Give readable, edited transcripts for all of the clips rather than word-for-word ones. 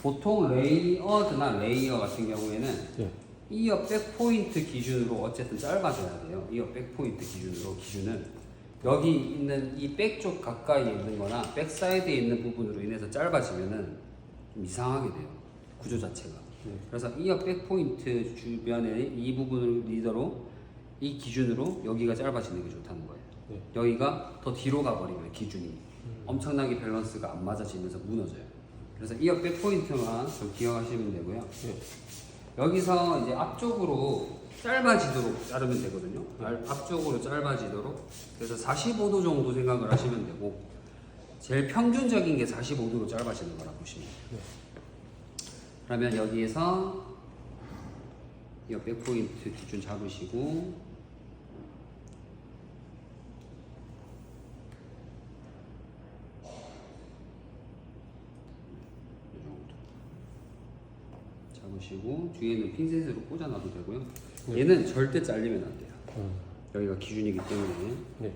보통 레이어드나 레이어 같은 경우에는 네. 이어 백 포인트 기준으로 어쨌든 짧아져야 돼요. 이어 백 포인트 기준으로 기준은 여기 있는 이 백 쪽 가까이에 있는 거나 백 사이드에 있는 부분으로 인해서 짧아지면은 좀 이상하게 돼요. 구조 자체가. 그래서 이어 백 포인트 주변에 이 부분을 리더로 이 기준으로 여기가 짧아지는 게 좋다는 거예요. 네. 여기가 더 뒤로 가버리면 기준이 엄청나게 밸런스가 안 맞아지면서 무너져요. 그래서 이어 백 포인트만 좀 기억하시면 되고요. 네. 여기서 이제 앞쪽으로 짧아지도록 자르면 되거든요. 앞쪽으로 짧아지도록. 그래서 45도 정도 생각을 하시면 되고, 제일 평균적인 게 45도로 짧아지는 거라 보시면 돼요. 네. 그러면 여기에서 이어 백 포인트 기준 잡으시고, 잡으시고 뒤에는 핀셋으로 꽂아놔도 되고요. 네. 얘는 절대 잘리면 안 돼요. 여기가 기준이기 때문에. 네.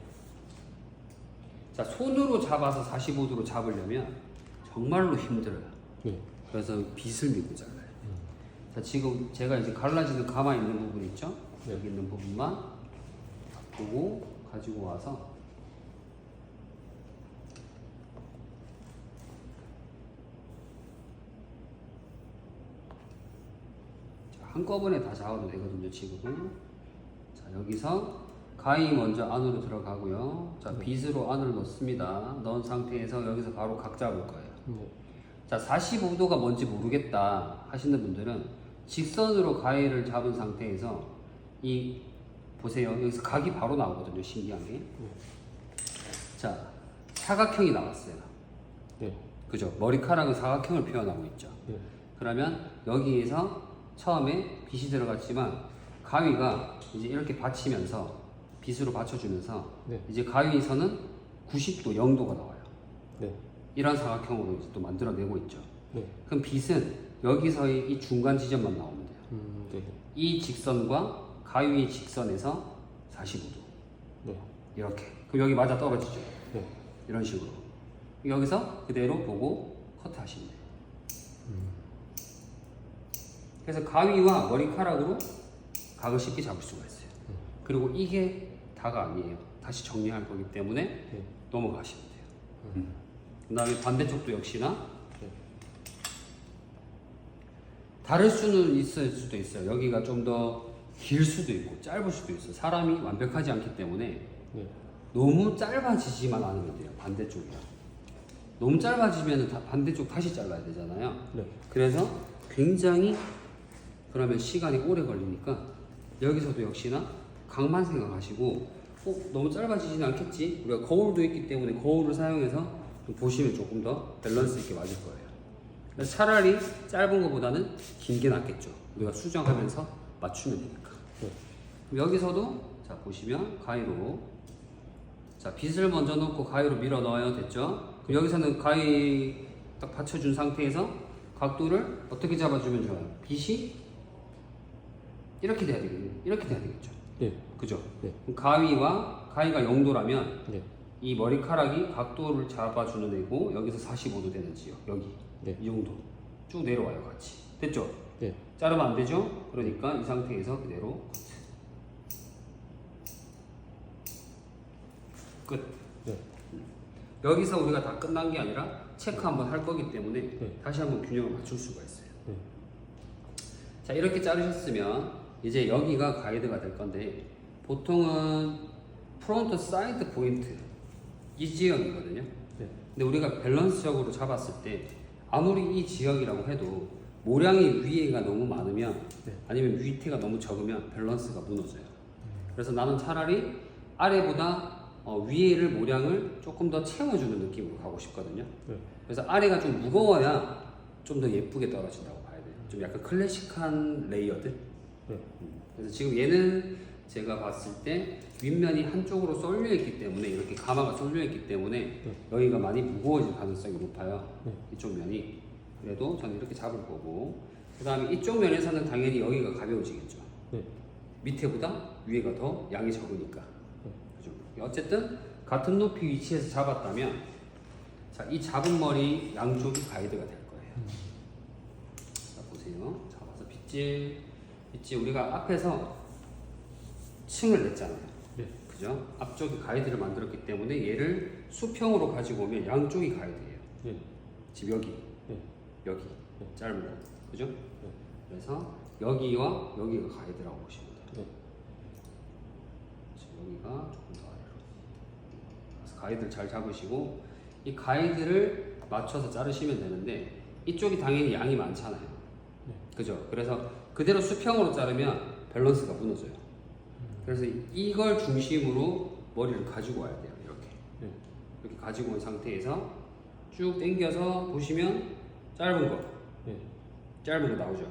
자, 손으로 잡아서 45도로 잡으려면 정말로 힘들어요. 네. 그래서 빗을 믿고 잘라요. 자, 지금 제가 이제 갈라지는 가만히 있는 부분 있죠? 네. 여기 있는 부분만 바꾸고 가지고 와서 한꺼번에 다 잡아도 되거든요, 지금은. 자, 여기서 가위 먼저 안으로 들어가고요. 자, 빗으로 안으로 넣습니다. 넣은 상태에서 여기서 바로 각 잡을 거예요. 네. 자, 45도가 뭔지 모르겠다 하시는 분들은 직선으로 가위를 잡은 상태에서 이 보세요. 여기서 각이 바로 나오거든요, 신기하게. 자, 사각형이 나왔어요. 네. 그죠? 머리카락은 사각형을 표현하고 있죠. 네. 그러면 여기에서 처음에 빗이 들어갔지만 가위가 이제 이렇게 받치면서 빗으로 받쳐주면서 네. 이제 가위에서는 90도, 0도가 나와요. 네. 이런 사각형으로 이제 또 만들어내고 있죠. 네. 그럼 빗은 여기서의 이 중간 지점만 나오면 돼요. 네. 이 직선과 가위의 직선에서 45도. 네. 이렇게. 그럼 여기 맞아 떨어지죠. 네. 이런 식으로. 여기서 그대로 보고 커트하시면 돼요. 그래서 가위와 머리카락으로 각을 쉽게 잡을 수가 있어요. 그리고 이게 다가 아니에요. 다시 정리할 거기 때문에 네. 넘어가시면 돼요. 그 다음에 반대쪽도 역시나 네. 다를 수는 있을 수도 있어요. 여기가 좀 더 길 수도 있고 짧을 수도 있어요. 사람이 완벽하지 않기 때문에 네. 너무 짧아지지만 않으면 돼요. 반대쪽이요. 너무 짧아지면 반대쪽 다시 잘라야 되잖아요. 네. 그래서 굉장히 그러면 시간이 오래 걸리니까 여기서도 역시나 각만 생각하시고 너무 짧아지지는 않겠지? 우리가 거울도 있기 때문에 거울을 사용해서 좀 보시면 조금 더 밸런스 있게 맞을 거예요. 그래서 차라리 짧은 것보다는 긴 게 낫겠죠. 우리가 수정하면서 맞추면 되니까. 네. 그럼 여기서도 자 보시면 가위로 자 빗을 먼저 넣고 가위로 밀어 넣어요. 됐죠? 그럼 여기서는 가위 딱 받쳐준 상태에서 각도를 어떻게 잡아주면 좋아요? 빗이 이렇게 돼야 되겠네요. 이렇게 돼야 되겠죠. 네. 그죠? 네. 그럼 가위가 0도라면 네. 이 머리카락이 각도를 잡아주는 애고 여기서 45도 되는 지역 여기 네. 이 정도 쭉 내려와요 같이. 됐죠? 네. 자르면 안 되죠? 그러니까 이 상태에서 그대로 끝. 네. 여기서 우리가 다 끝난 게 아니라 체크 한번 할 거기 때문에 네. 다시 한번 균형을 맞출 수가 있어요. 네. 자 이렇게 자르셨으면 이제 여기가 가이드가 될 건데 보통은 프론트 사이드 포인트 이 지역이거든요. 네. 근데 우리가 밸런스적으로 잡았을 때 아무리 이 지역이라고 해도 모량이 위에가 너무 많으면 네. 아니면 밑에가 너무 적으면 밸런스가 무너져요. 그래서 나는 차라리 아래보다 위에를 모량을 조금 더 채워주는 느낌으로 가고 싶거든요. 네. 그래서 아래가 좀 무거워야 좀 더 예쁘게 떨어진다고 봐야 돼요. 좀 약간 클래식한 레이어드. 네. 그래서 지금 얘는 제가 봤을 때 윗면이 한쪽으로 쏠려 있기 때문에 이렇게 가마가 쏠려 있기 때문에 네. 여기가 많이 무거워질 가능성이 높아요. 네. 이쪽 면이. 그래도 저는 이렇게 잡을 거고 그 다음에 이쪽 면에서는 당연히 여기가 가벼워지겠죠. 네. 밑에보다 위에가 더 양이 적으니까. 네. 그죠? 어쨌든 같은 높이 위치에서 잡았다면 자, 이 잡은 머리 양쪽이 가이드가 될 거예요. 잡으세요. 잡아서 빗질 우리가 앞에서 층을 냈잖아요. 네. 그죠? 앞쪽에 가이드를 만들었기 때문에 얘를 수평으로 가지고 오면 양쪽이 가이드예요. 네. 지금 여기, 네. 여기 네. 짧은 거, 그죠? 네. 그래서 여기와 여기가 가이드라고 보시면 돼요. 네. 지금 여기가 조금 더 아래로. 그래서 가이드를 잘 잡으시고 이 가이드를 맞춰서 자르시면 되는데 이쪽이 당연히 양이 많잖아요. 네. 그죠? 그래서 그대로 수평으로 자르면 밸런스가 무너져요. 그래서 이걸 중심으로 머리를 가지고 와야 돼요. 이렇게. 네. 이렇게 가지고 온 상태에서 쭉 당겨서 보시면 짧은 거, 네. 짧은 거 나오죠.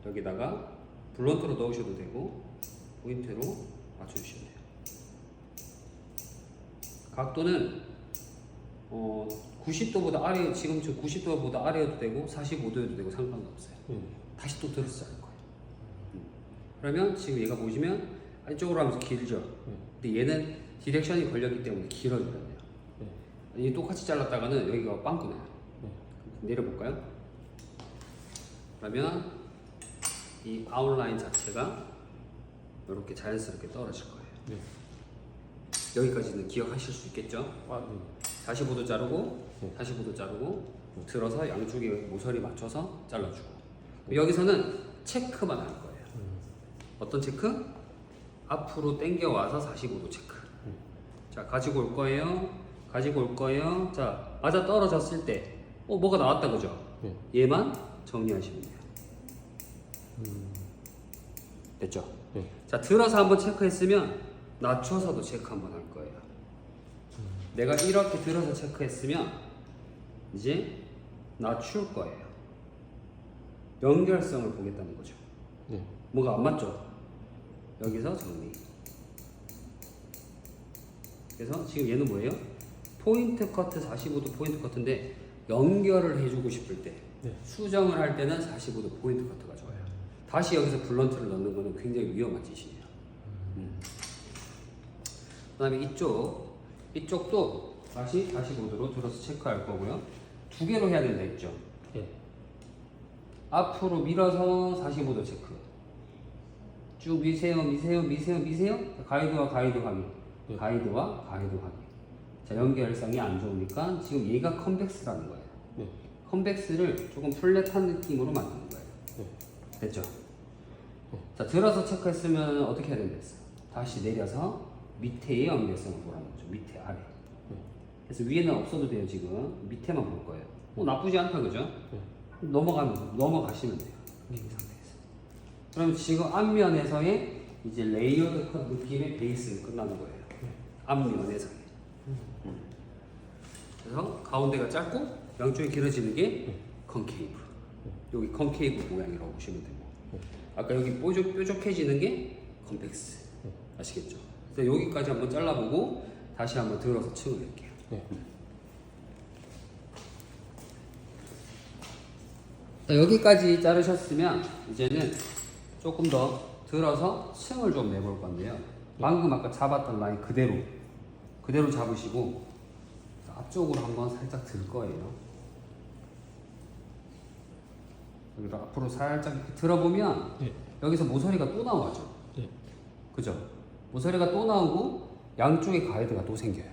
여기다가 블런트로 넣으셔도 되고 포인트로 맞춰주시면 돼요. 각도는 90도보다 아래, 지금 90도보다 아래여도 되고 45도여도 되고 상관없어요. 네. 다시 또 들어서 자를 거예요. 그러면 지금 얘가 보시면 안쪽으로 하면서 길죠. 근데 얘는 디렉션이 걸렸기 때문에 길어져야 돼요. 네. 이 똑같이 잘랐다가는 여기가 빵꾸 나요. 네. 내려볼까요? 그러면 이 아웃라인 자체가 이렇게 자연스럽게 떨어질 거예요. 네. 여기까지는 기억하실 수 있겠죠? 아, 네. 45도 자르고, 네. 45도 자르고, 들어서 양쪽에 모서리 맞춰서 잘라주고. 여기서는 체크만 할 거예요. 어떤 체크? 앞으로 당겨와서 45도 체크. 자, 가지고 올 거예요. 자, 맞아 떨어졌을 때, 뭐가 나왔다, 그죠? 네. 얘만 정리하시면 돼요. 됐죠? 네. 자, 들어서 한번 체크했으면 낮춰서도 체크 한번 할 거예요. 내가 이렇게 들어서 체크했으면 이제 낮출 거예요. 연결성을 보겠다는 거죠. 네. 뭐가 안 맞죠? 여기서 정리. 그래서 지금 얘는 뭐예요? 포인트 커트 45도 포인트 커트인데 연결을 해주고 싶을 때 네. 수정을 할 때는 45도 포인트 커트가 좋아요. 다시 여기서 블런트를 넣는 거는 굉장히 위험한 짓이에요. 그 다음에 이쪽도 다시 45도로 들어서 체크할 거고요. 두 개로 해야 된다 했죠. 네. 앞으로 밀어서 45도 체크. 쭉 미세요. 가이드와 가이드 확인. 네. 가이드와 가이드 확인. 자, 연결성이 안 좋으니까 지금 얘가 컨벡스라는 거예요. 네. 컨벡스를 조금 플랫한 느낌으로 만드는 거예요. 네. 됐죠? 자, 들어서 체크했으면 어떻게 해야 된다 했어요? 다시 내려서 밑에의 연결성을 보라는 거죠. 밑에, 아래. 네. 그래서 위에는 없어도 돼요, 지금. 밑에만 볼 거예요. 나쁘지 않다, 그죠? 네. 넘어가시면 돼요. 이 상태에서. 그럼 지금 앞면에서의 이제 레이어드 컷 느낌의 베이스는 끝나는 거예요. 앞면에서의. 그래서 가운데가 짧고 양쪽이 길어지는 게 컨케이브. 여기 컨케이브 모양이라고 보시면 되고. 아까 여기 뾰족해지는 게 컨벡스. 아시겠죠? 그래서 여기까지 한번 잘라보고 다시 한번 들어서 층을 낼게요. 네. 자, 여기까지 자르셨으면 이제는 조금 더 들어서 층을 좀 내볼 건데요. 방금 아까 잡았던 라인 그대로 잡으시고 앞쪽으로 한번 살짝 들 거예요. 여기로 앞으로 살짝 이렇게 들어보면 네. 여기서 모서리가 또 나와죠. 네. 그죠? 모서리가 또 나오고 양쪽에 가이드가 또 생겨요.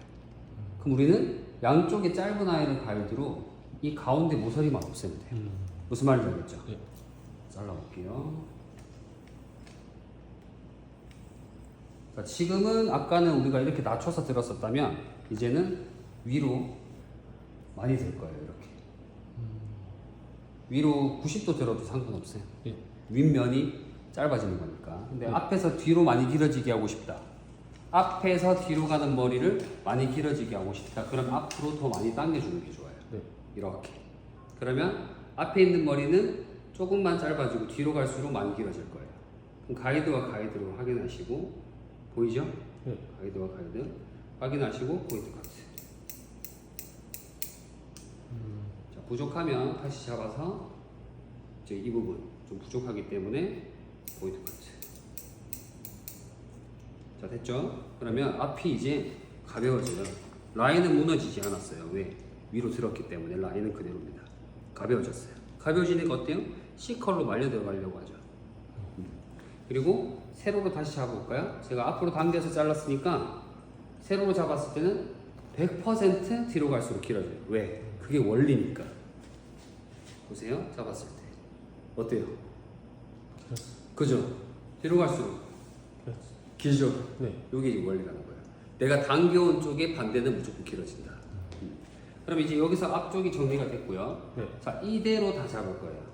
그럼 우리는 양쪽에 짧은 아이를 가이드로 이 가운데 모서리만 없애면 돼요. 무슨 말인지 알겠죠? 네. 잘라볼게요. 자, 지금은 아까는 우리가 이렇게 낮춰서 들었었다면 이제는 위로 많이 들 거예요. 이렇게 위로 90도 들어도 상관없어요. 네. 윗면이 짧아지는 거니까. 근데 네. 앞에서 뒤로 많이 길어지게 하고 싶다. 앞에서 뒤로 가는 머리를 많이 길어지게 하고 싶다. 그럼 앞으로 더 많이 당겨주는 게 좋아요. 네. 이렇게. 그러면 앞에 있는 머리는 조금만 짧아지고 뒤로 갈수록 많이 길어질 거예요. 그럼 가이드와 가이드로 확인하시고 보이죠? 네. 가이드와 가이드 확인하시고 포인트 커트. 자, 부족하면 다시 잡아서 이제 이 부분 좀 부족하기 때문에 포인트 커트. 자, 됐죠? 그러면 앞이 이제 가벼워져요. 라인은 무너지지 않았어요. 왜? 위로 들었기 때문에 라인은 그대로입니다. 가벼워졌어요. 가벼워지니까 어때요? C컬로 말려 들어가려고 하죠. 그리고 세로로 다시 잡아볼까요? 제가 앞으로 당겨서 잘랐으니까 세로로 잡았을 때는 100% 뒤로 갈수록 길어져요. 왜? 그게 원리니까. 보세요. 잡았을 때 어때요? 그죠? 뒤로 갈수록 길죠? 네. 이게 원리라는 거예요. 내가 당겨온 쪽의 반대는 무조건 길어진다. 그럼 이제 여기서 앞쪽이 정리가 됐고요. 네. 자, 이대로 다 잡을 거예요.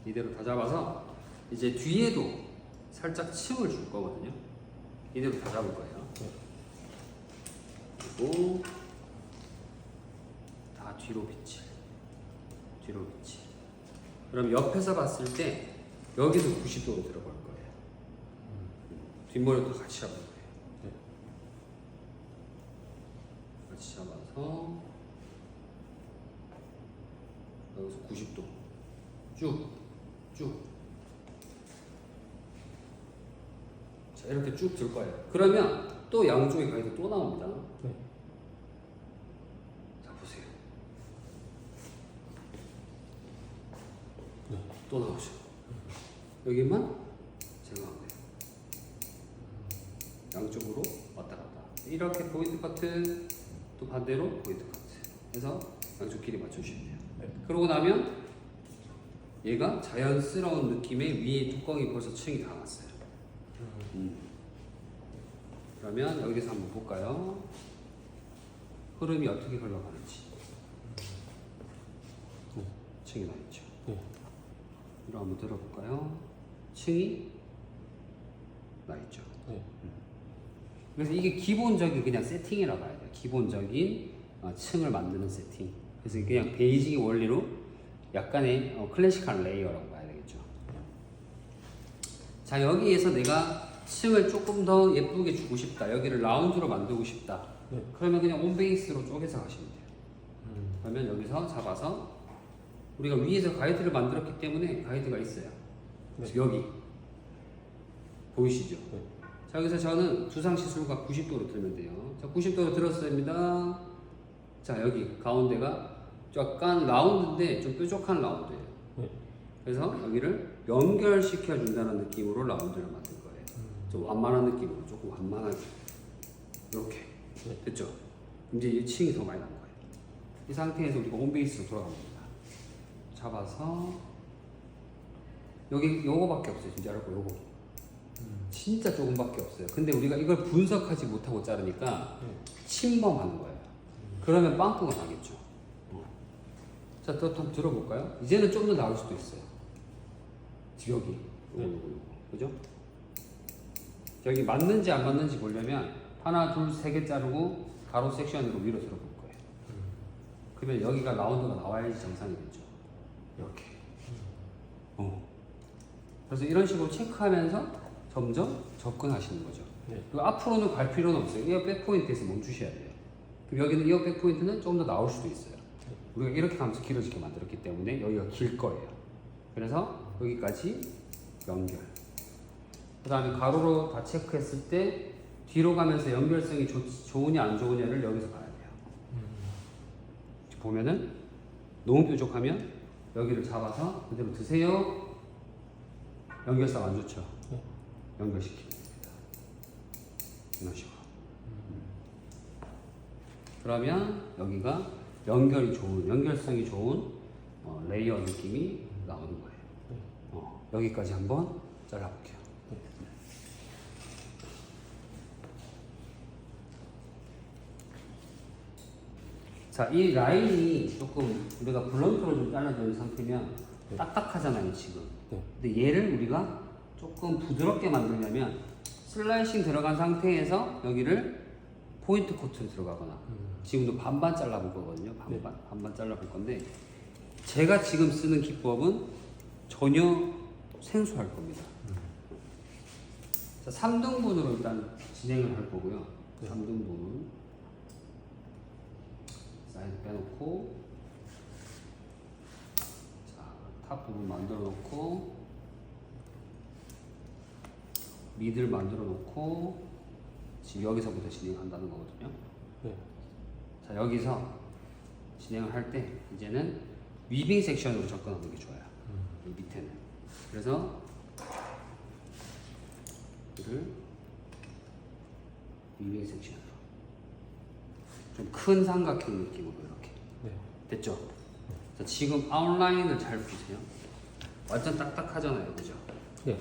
이대로 다 잡아서 이제 뒤에도 살짝 층을 줄 거거든요. 이대로 다 잡을 거예요. 네. 그리고 다 뒤로 비칠. 뒤로 비칠. 그럼 옆에서 봤을 때 여기도 90도로 들어갈 거예요. 뒷머리도 같이 잡을 거예요. 네. 같이 잡아서 여기서 90도 쭉. 자, 이렇게 쭉 들 거예요. 그러면 또 양쪽의 가이드 또 나옵니다. 네. 자, 보세요. 네. 또 나오죠. 여기만 제거하면 돼요. 양쪽으로 왔다 갔다. 이렇게 포인트 커트, 또 반대로 포인트 커트 해서 양쪽 길이 맞춰주시면 돼요. 네. 그러고 나면 얘가 자연스러운 느낌의 위에 뚜껑이 벌써 층이 다 났어요. 그러면 여기서 한번 볼까요? 흐름이 어떻게 흘러가는지. 층이 나 있죠. 네. 이로 한번 들어볼까요? 층이 나 있죠. 네. 그래서 이게 기본적인 그냥 세팅이라고 봐야 돼요. 기본적인 층을 만드는 세팅. 그래서 그냥 베이직의 원리로 약간의 클래식한 레이어라고 봐야 되겠죠. 자, 여기에서 내가 층을 조금 더 예쁘게 주고 싶다. 여기를 라운드로 만들고 싶다. 네. 그러면 그냥 온베이스로 쪼개서 가시면 돼요. 그러면 여기서 잡아서 우리가 위에서 가이드를 만들었기 때문에 가이드가 있어요. 네. 여기 보이시죠? 네. 자, 여기서 저는 두상 시술과 90도로 들면 돼요. 자, 90도로 들었습니다. 자, 여기 가운데가 약간 라운드인데 좀 뾰족한 라운드예요. 네. 그래서 여기를 연결시켜 준다는 느낌으로 라운드를 만들 거예요. 좀 완만한 느낌으로, 조금 완만하게 이렇게. 네. 됐죠? 이제 이 층이 더 많이 난 거예요. 이 상태에서 우리가 홈베이스로 돌아갑니다. 잡아서 여기 요거밖에 없어요. 진짜 알고 요거. 진짜 조금밖에 없어요. 근데 우리가 이걸 분석하지 못하고 자르니까 침범하는 거예요. 그러면 빵꾸가 나겠죠. 자, 또 한번 들어볼까요? 이제는 좀 더 나올 수도 있어요. 여기 요거. 그죠? 여기 맞는지 안 맞는지 보려면 하나, 둘, 세 개 자르고 가로 섹션으로 위로 들어볼 거예요. 그러면 여기가 라운드가 나와야지 정상이겠죠. 이렇게. 그래서 이런 식으로 체크하면서 점점 접근하시는 거죠. 네. 그리고 앞으로는 갈 필요는 없어요. 이어 백포인트에서 멈추셔야 돼요. 그럼 여기는 이어 백포인트는 좀 더 나올 수도 있어요. 우리가 이렇게 가면서 길어지게 만들었기 때문에 여기가 길 거예요. 그래서 여기까지 연결. 그 다음에 가로로 다 체크했을 때 뒤로 가면서 연결성이 좋으냐 안 좋으냐를 여기서 봐야 돼요. 보면은 너무 뾰족하면 여기를 잡아서 그대로 드세요. 연결성 안 좋죠? 네. 연결시키면 됩니다. 이런 식으로. 그러면 여기가 연결성이 좋은 레이어 느낌이 나오는 거예요. 여기까지 한번 잘라볼게요. 자, 이 라인이 조금 우리가 블런트로 좀 잘라져 있는 상태면 딱딱하잖아요, 지금. 네. 근데 얘를 우리가 조금 부드럽게 만들려면 슬라이싱 들어간 상태에서 여기를 포인트 코트로 들어가거나 지금도 반반 잘라볼 거거든요. 반반 잘라볼 건데 제가 지금 쓰는 기법은 전혀 생소할 겁니다. 자, 3등분으로 일단 진행을 할 거고요. 3등분 사이드 빼놓고 자, 탑 부분 만들어 놓고 미들 만들어 놓고 지금 여기서부터 진행한다는 거거든요. 네. 자, 여기서 진행을 할 때 이제는 위빙 섹션으로 접근하는 게 좋아요. 이 밑에는. 그래서 이를 위빙 섹션으로 좀 큰 삼각형 느낌으로 이렇게 네. 됐죠? 자, 지금 아웃라인을 잘 보세요. 완전 딱딱하잖아요, 그죠? 네.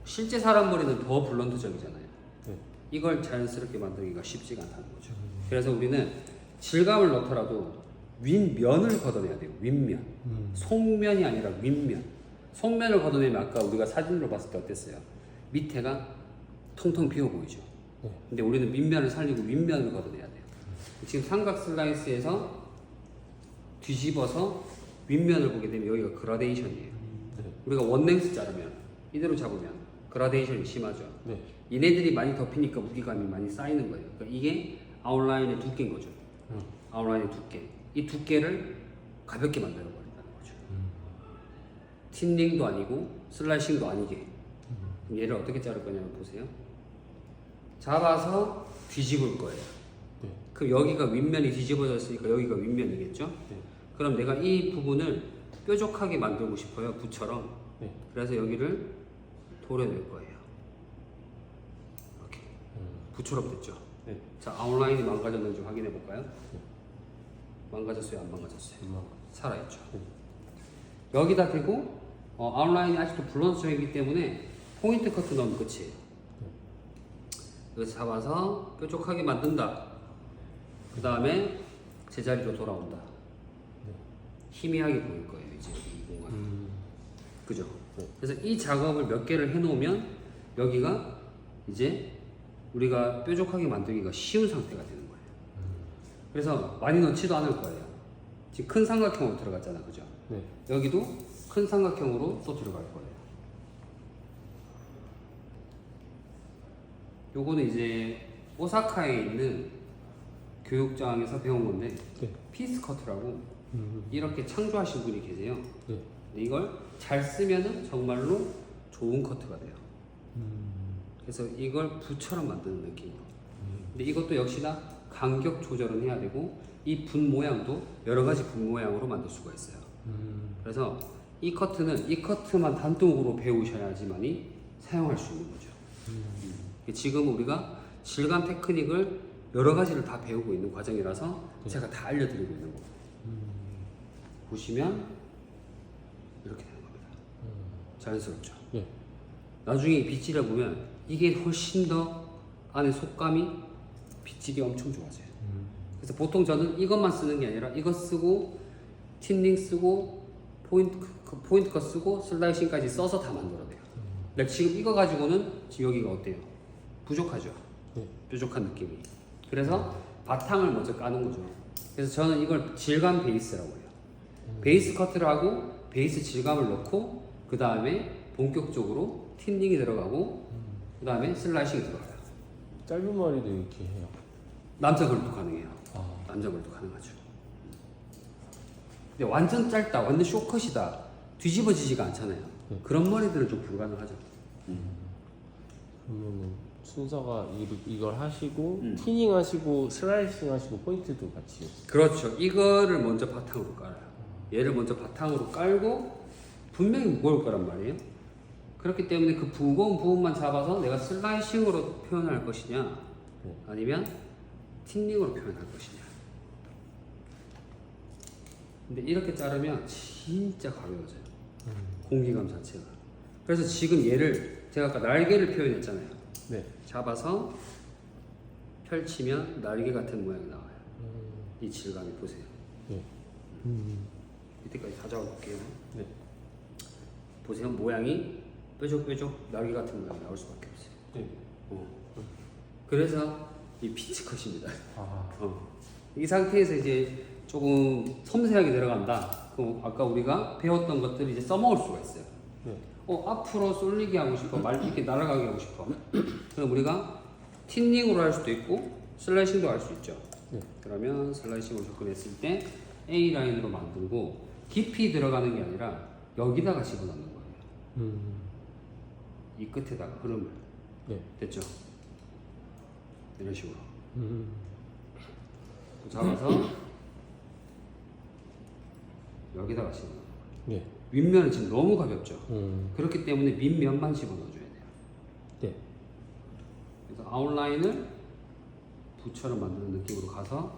실제 사람 머리는 더 블런드적이잖아요. 네. 이걸 자연스럽게 만들기가 쉽지가 않다는 거죠. 그래서 우리는 질감을 넣더라도 윗면을 걷어내야 돼요. 윗면. 속면이 아니라 윗면. 속면을 걷어내면 아까 우리가 사진으로 봤을 때 어땠어요? 밑에가 통통 비어 보이죠. 네. 근데 우리는 밑면을 살리고 윗면을 걷어내야 돼요. 지금 삼각 슬라이스에서 뒤집어서 윗면을 보게 되면 여기가 그라데이션이에요. 네. 우리가 원랭스 자르면 이대로 잡으면 그라데이션이 심하죠. 네. 얘네들이 많이 덮이니까 무게감이 많이 쌓이는 거예요. 그러니까 이게 아웃라인의 두께인 거죠. 아웃라인의 두께. 이 두께를 가볍게 만들어 버린다는 거죠. 틴닝도 아니고 슬라이싱도 아니게. 얘를 어떻게 자를 거냐면 보세요. 잡아서 뒤집을 거예요. 네. 그럼 여기가 윗면이 뒤집어졌으니까 여기가 윗면이겠죠? 네. 그럼 내가 이 부분을 뾰족하게 만들고 싶어요. 부처럼. 네. 그래서 여기를 도려낼 거예요. 이렇게. 부처럼 됐죠? 네. 자, 아웃라인이 망가졌는지 확인해 볼까요? 망가졌어요? 안 망가졌어요? 살아있죠? 네. 여기다 대고 아웃라인이 아직도 블런드적이기 때문에 포인트 커트 넣으면 끝이에요. 여기서 잡아서 뾰족하게 만든다. 그 다음에 제자리로 돌아온다. 희미하게 보일 거예요, 이제 이 공간. 그죠? 네. 그래서 이 작업을 몇 개를 해놓으면 여기가 이제 우리가 뾰족하게 만들기가 쉬운 상태가 되는 거예요. 그래서 많이 넣지도 않을 거예요. 지금 큰 삼각형으로 들어갔잖아, 그죠? 네. 여기도 큰 삼각형으로 또 들어갈 거예요. 요거는 이제 오사카에 있는 교육장에서 배운 건데 네. 피스 커트라고 이렇게 창조하신 분이 계세요. 네. 근데 이걸 잘 쓰면은 정말로 좋은 커트가 돼요. 그래서 이걸 부처럼 만드는 느낌으로. 근데 이것도 역시나 간격 조절은 해야 되고 이 분 모양도 여러 가지 분 모양으로 만들 수가 있어요. 그래서 이 커트는 이 커트만 단독으로 배우셔야지만이 사용할 수 있는 거죠. 지금 우리가 질감 테크닉을 여러 가지를 다 배우고 있는 과정이라서 제가 다 알려드리고 있는 거예요. 보시면 이렇게 되는 겁니다. 자연스럽죠. 네. 나중에 빗질해 보면 이게 훨씬 더 안에 속감이 빗질이 엄청 좋아져요. 그래서 보통 저는 이것만 쓰는 게 아니라 이거 쓰고 틴닝 쓰고 포인트 컷 쓰고 슬라이싱까지 써서 다 만들어내요. 근데 지금 이거 가지고는 지금 여기가 어때요? 부족하죠. 네. 뾰족한 느낌이. 그래서 바탕을 먼저 까는 거죠. 그래서 저는 이걸 질감 베이스라고 해요. 베이스 커트를 하고 베이스 질감을 넣고 그 다음에 본격적으로 틴닝이 들어가고 그 다음에 슬라이싱이 들어가요. 짧은 머리도 이렇게 해요. 남자 걸도 가능해요. 아. 남자 걸도 가능하죠. 근데 완전 짧다, 완전 쇼컷이다, 뒤집어지지가 않잖아요. 그런 머리들은 좀 불가능하죠. 그러면 순서가 이걸 하시고 티닝 하시고 슬라이싱 하시고 포인트도 같이. 그렇죠. 이거를 먼저 바탕으로 깔아요. 얘를 먼저 바탕으로 깔고 분명히 무거울 거란 말이에요. 그렇기 때문에 그 무거운 부분만 잡아서 내가 슬라이싱으로 표현할 것이냐 아니면 틴닝으로 표현할 것이냐. 근데 이렇게 자르면 진짜 가벼워져요. 공기감 자체가. 그래서 지금 얘를 제가 아까 날개를 표현했잖아요. 네. 잡아서 펼치면 날개 같은 모양이 나와요. 이 질감이 보세요. 네. 밑에까지 다 잡아볼게요. 네. 보세요. 모양이 뾰족뾰족 날개 같은 모양이 나올 수밖에 없어요. 네. 그래서 이 피치 컷입니다. 아. 이 상태에서 이제 조금 섬세하게 들어간다. 그럼 아까 우리가 배웠던 것들을 이제 써먹을 수가 있어요. 네. 앞으로 쏠리게 하고 싶어, 말 이렇게 날아가게 하고 싶어. 그럼 우리가 틴닝으로 할 수도 있고 슬라이싱도 할 수 있죠. 네. 그러면 슬라이싱으로 접근했을 때 A 라인으로 만들고 깊이 들어가는 게 아니라 여기다가 집어넣는 거예요. 이 끝에다가 흐름을. 네. 됐죠? 이런 식으로. 잡아서 여기다가 집어넣는 거예요. 네. 윗면은 지금 너무 가볍죠. 음. 그렇기 때문에 밑면만 집어넣어줘야 돼요. 네. 그래서 아웃라인을 V처럼 만드는 느낌으로 가서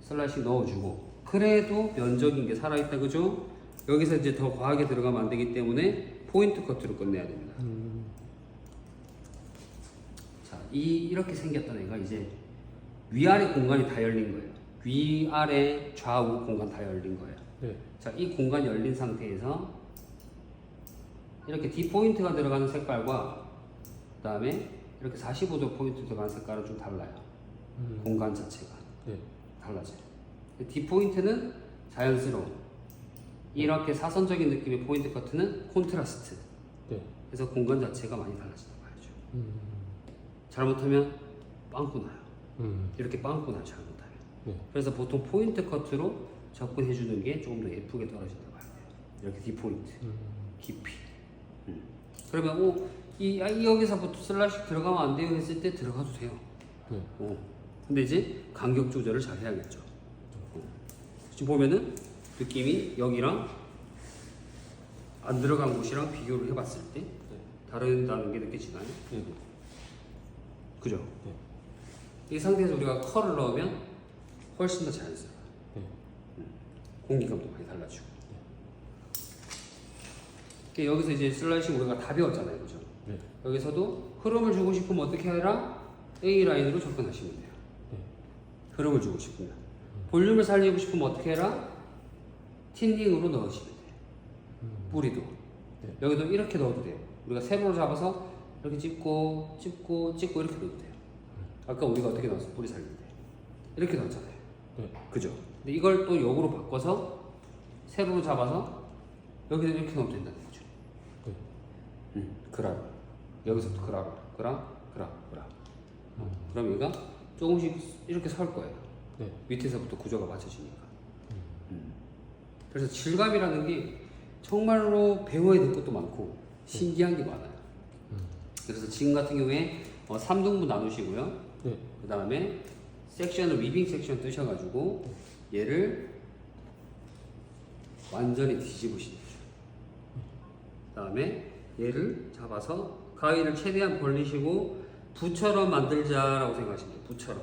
슬라이싱 넣어주고, 그래도 면적인 게 살아있다, 그죠? 여기서 이제 더 과하게 들어가면 안 되기 때문에 포인트 커트로 끝내야 됩니다. 자, 이렇게 생겼던 애가 이제 위아래 공간이 다 열린 거예요. 위아래 좌우 공간 다 열린 거예요. 네. 자, 이 공간이 열린 상태에서 이렇게 D 포인트가 들어가는 색깔과 그 다음에 이렇게 45도 포인트 들어가는 색깔은 좀 달라요. 공간 자체가 네. 달라져요. D 포인트는 자연스러운, 이렇게 사선적인 느낌의 포인트 커트는 콘트라스트. 네. 그래서 공간 자체가 많이 달라진다고 봐야죠. 잘못하면 빵꾸 나요. 이렇게 빵꾸 나요, 잘못하면. 네. 그래서 보통 포인트 커트로 접근해 주는 게 조금 더 예쁘게 떨어진다고 봐야 돼요. 이렇게 D 포인트, 깊이. 그러면 여기서부터 슬라이싱 들어가면 안 돼요 했을 때 들어가도 돼요. 네. 근데 이제 간격 조절을 잘 해야겠죠. 지금 보면은 느낌이 여기랑 안 들어간 곳이랑 비교를 해봤을 때 다르다는 게 느껴지나요? 네. 그죠? 네. 이 상태에서 우리가 컬을 넣으면 훨씬 더 자연스러워요. 네. 공기감도 많이 달라지고. 여기서 이제 슬라이싱 우리가 다 배웠잖아요, 그죠? 네. 여기서도 흐름을 주고 싶으면 어떻게 해라? A 라인으로 접근하시면 돼요. 네. 흐름을 주고 싶으면. 볼륨을 살리고 싶으면 어떻게 해라? 틴닝으로 넣으시면 돼요. 뿌리도. 네. 여기도 이렇게 넣어도 돼요. 우리가 세로로 잡아서 이렇게 찍고 이렇게 넣어도 돼요. 아까 우리가 어떻게 넣었어? 뿌리 살릴 때. 이렇게 넣었잖아요. 네. 그죠? 근데 이걸 또 역으로 바꿔서 세로로 잡아서 여기도 이렇게 넣으면 된다는 거죠. 네. 그라로. 여기서부터 그라로. 그라. 그럼 얘가 조금씩 이렇게 설 거예요. 네. 밑에서부터 구조가 맞춰지니까. 그래서 질감이라는 게 정말로 배워야 될 것도 많고 신기한 게 많아요. 그래서 지금 같은 경우에 3등분 나누시고요. 네. 그 다음에 섹션을 위빙 섹션 뜨셔가지고 얘를 완전히 뒤집으시는 거죠. 그 다음에 얘를 잡아서 가위를 최대한 벌리시고 V처럼 만들자라고 생각하시면 돼요.